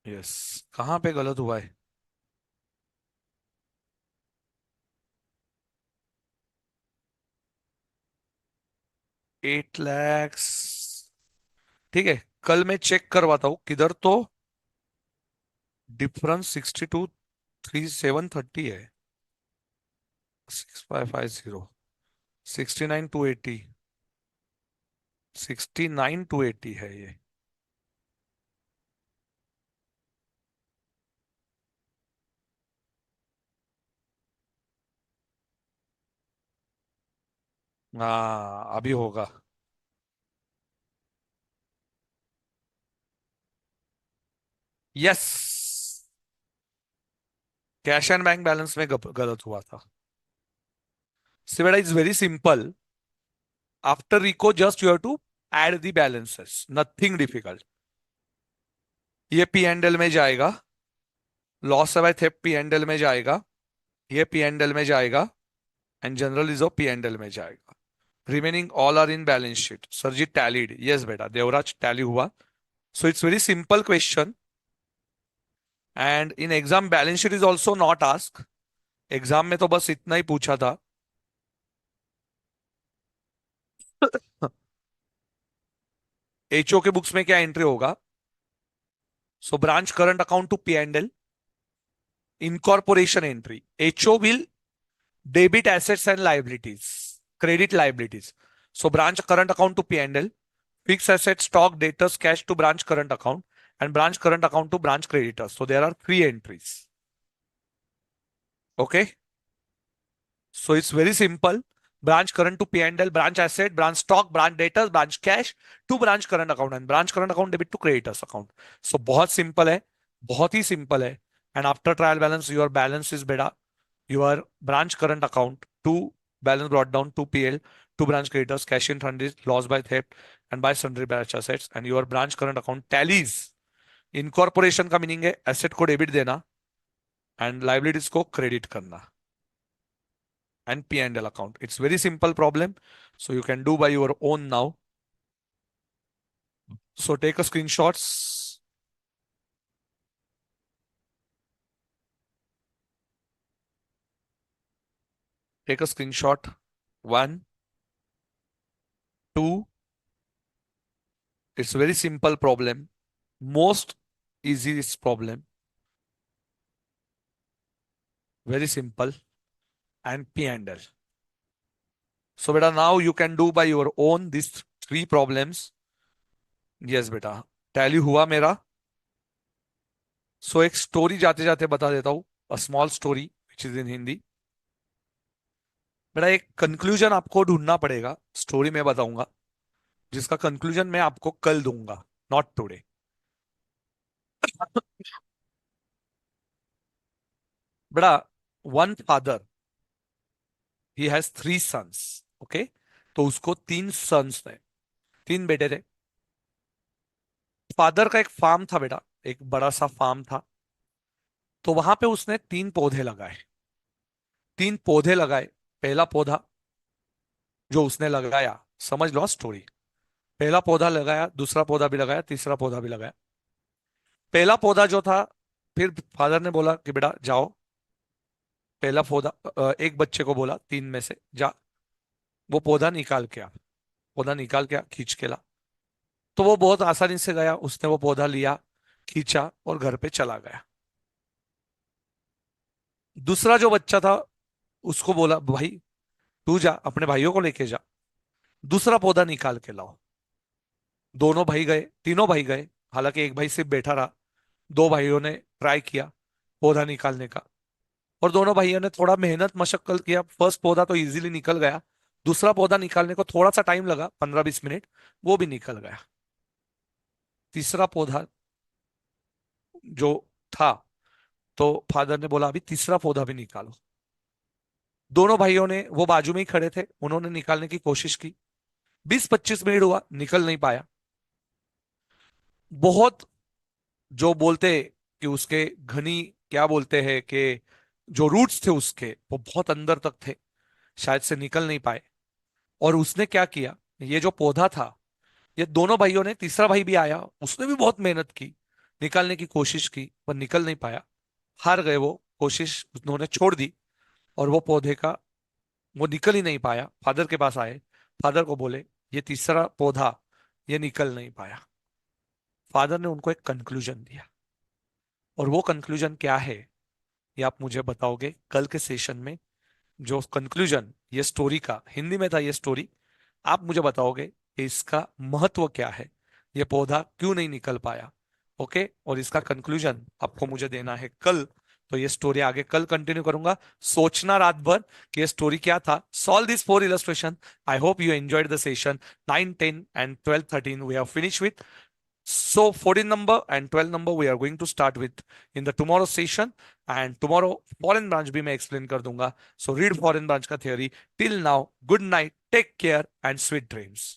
यस. कहाँ पे गलत हुआ है? 8 lakhs. ठीक है, कल मैं चेक करवाता हूँ किधर. तो डिफरेंस 62,370 है. 6550, 69,280, 69,280 है ये. हाँ अभी होगा. Yes. Cash and bank balance में गलत हुआ था. So beta is very simple. After RICO, just you have to add the balances. Nothing difficult. ये पी एंड एल में जाएगा. Loss by theft P and L में जाएगा. ये पी एंड एल में जाएगा. And general reserve P and L में जाएगा. Remaining all are in balance sheet. Sir ji tallied. Yes बेटा, देवराज टैली हुआ. So it's very simple question. And in exam balance sheet is also not ask. Exam में तो बस इतना ही पूछा था. एचओ के बुक्स में क्या एंट्री होगा? So branch current account to P and L, incorporation entry. HO will debit assets and liabilities, credit liabilities. So branch current account to P&L, fixed assets, stock, debtors, cash to branch current account, and branch current account to branch creditors. So there are three entries. Okay. So it's very simple. Branch current to P&L, branch asset, branch stock, branch debtors, branch cash to branch current account, and branch current account debit to creditors account. So बहुत simple है, बहुत ही simple है. And after trial balance, your balance is better. Your branch current account to balance brought down to PL, to branch creditors, cash in fund is lost by theft and by sundry branch assets, and your branch current account tallies. Incorporation का meaning है asset को debit देना and liabilities को credit करना, and P&L account. It's very simple problem, so you can do by your own now. So take a screenshots. Take a screenshot. 1, 2. It's very simple problem. Most easiest problem. Very simple. And P&L. So beta, now you can do by your own these three problems. Yes beta. Tally हुआ मेरा. So एक story जाते जाते बता देता हूँ. A small story which is in Hindi. बेटा एक कंक्लूजन आपको ढूंढना पड़ेगा. स्टोरी में बताऊंगा जिसका कंक्लूजन मैं आपको कल दूंगा, नॉट टुडे. बेटा, one father, he has 3 sons. Okay, तो उसको 3 सन्स थे, 3 बेटे थे. फादर का एक फार्म था बेटा, एक बड़ा सा फार्म था. तो वहां पे उसने 3 पौधे लगाए. 3 पौधे लगाए. पहला पौधा जो उसने लगाया, समझ लो स्टोरी. पहला पौधा लगाया, दूसरा पौधा भी लगाया, तीसरा पौधा भी लगाया. पहला पौधा जो था, फिर फादर ने बोला कि बेटा जाओ, पहला पौधा, एक बच्चे को बोला 3 में से, जा वो पौधा निकाल के आ. पौधा निकाल के आ, खींच के ला. तो वो बहुत आसानी से गया, उसने वो पौधा लिया, खींचा और घर पे चला गया. दूसरा जो बच्चा था, उसको बोला भाई तू जा, अपने भाइयों को लेके जा, दूसरा पौधा निकाल के लाओ. दोनों भाई गए, तीनों भाई गए. हालांकि एक भाई सिर्फ बैठा रहा. 2 भाइयों ने ट्राई किया पौधा निकालने का, और दोनों भाइयों ने थोड़ा मेहनत मशक्कत किया. फर्स्ट पौधा तो इजीली निकल गया. दूसरा पौधा निकालने को थोड़ा सा टाइम लगा, 15-20 मिनट, वो भी निकल गया. तीसरा पौधा जो था, तो फादर ने बोला अभी तीसरा पौधा भी निकालो. दोनों भाइयों ने, वो बाजू में ही खड़े थे, उन्होंने निकालने की कोशिश की. 20-25 मिनट हुआ, निकल नहीं पाया. बहुत, जो बोलते कि उसके घनी, क्या बोलते हैं कि जो रूट्स थे उसके, वो बहुत अंदर तक थे, शायद से निकल नहीं पाए. और उसने क्या किया, ये जो पौधा था, ये दोनों भाइयों ने, तीसरा भाई भी आया, उसने भी बहुत मेहनत की, निकालने की कोशिश की, पर निकल नहीं पाया. हार गए वो, कोशिश उन्होंने छोड़ दी. और वो पौधे का, वो निकल ही नहीं पाया. फादर के पास आए, फादर को बोले ये तीसरा पौधा, ये निकल नहीं पाया. फादर ने उनको एक कंक्लूजन दिया. और वो कंक्लूजन क्या है, ये आप मुझे बताओगे कल के सेशन में. जो कंक्लूजन ये स्टोरी का, हिंदी में था ये स्टोरी, आप मुझे बताओगे कि इसका महत्व क्या है, ये पौधा क्यों नहीं निकल पाया. ओके, और इसका कंक्लूजन आपको मुझे देना है कल. तो ये स्टोरी आगे कल कंटिन्यू करूंगा. सोचना रात भर कि ये स्टोरी क्या था. Solve this 4 illustration. I hope you enjoyed the session. 9, 10 and 12, 13 we have finished with. So 14 number and 12 number we are going to start with in the tomorrow session. And tomorrow foreign branch भी मैं explain कर दूंगा. So read foreign branch का theory. Till now, good night, take care and sweet dreams.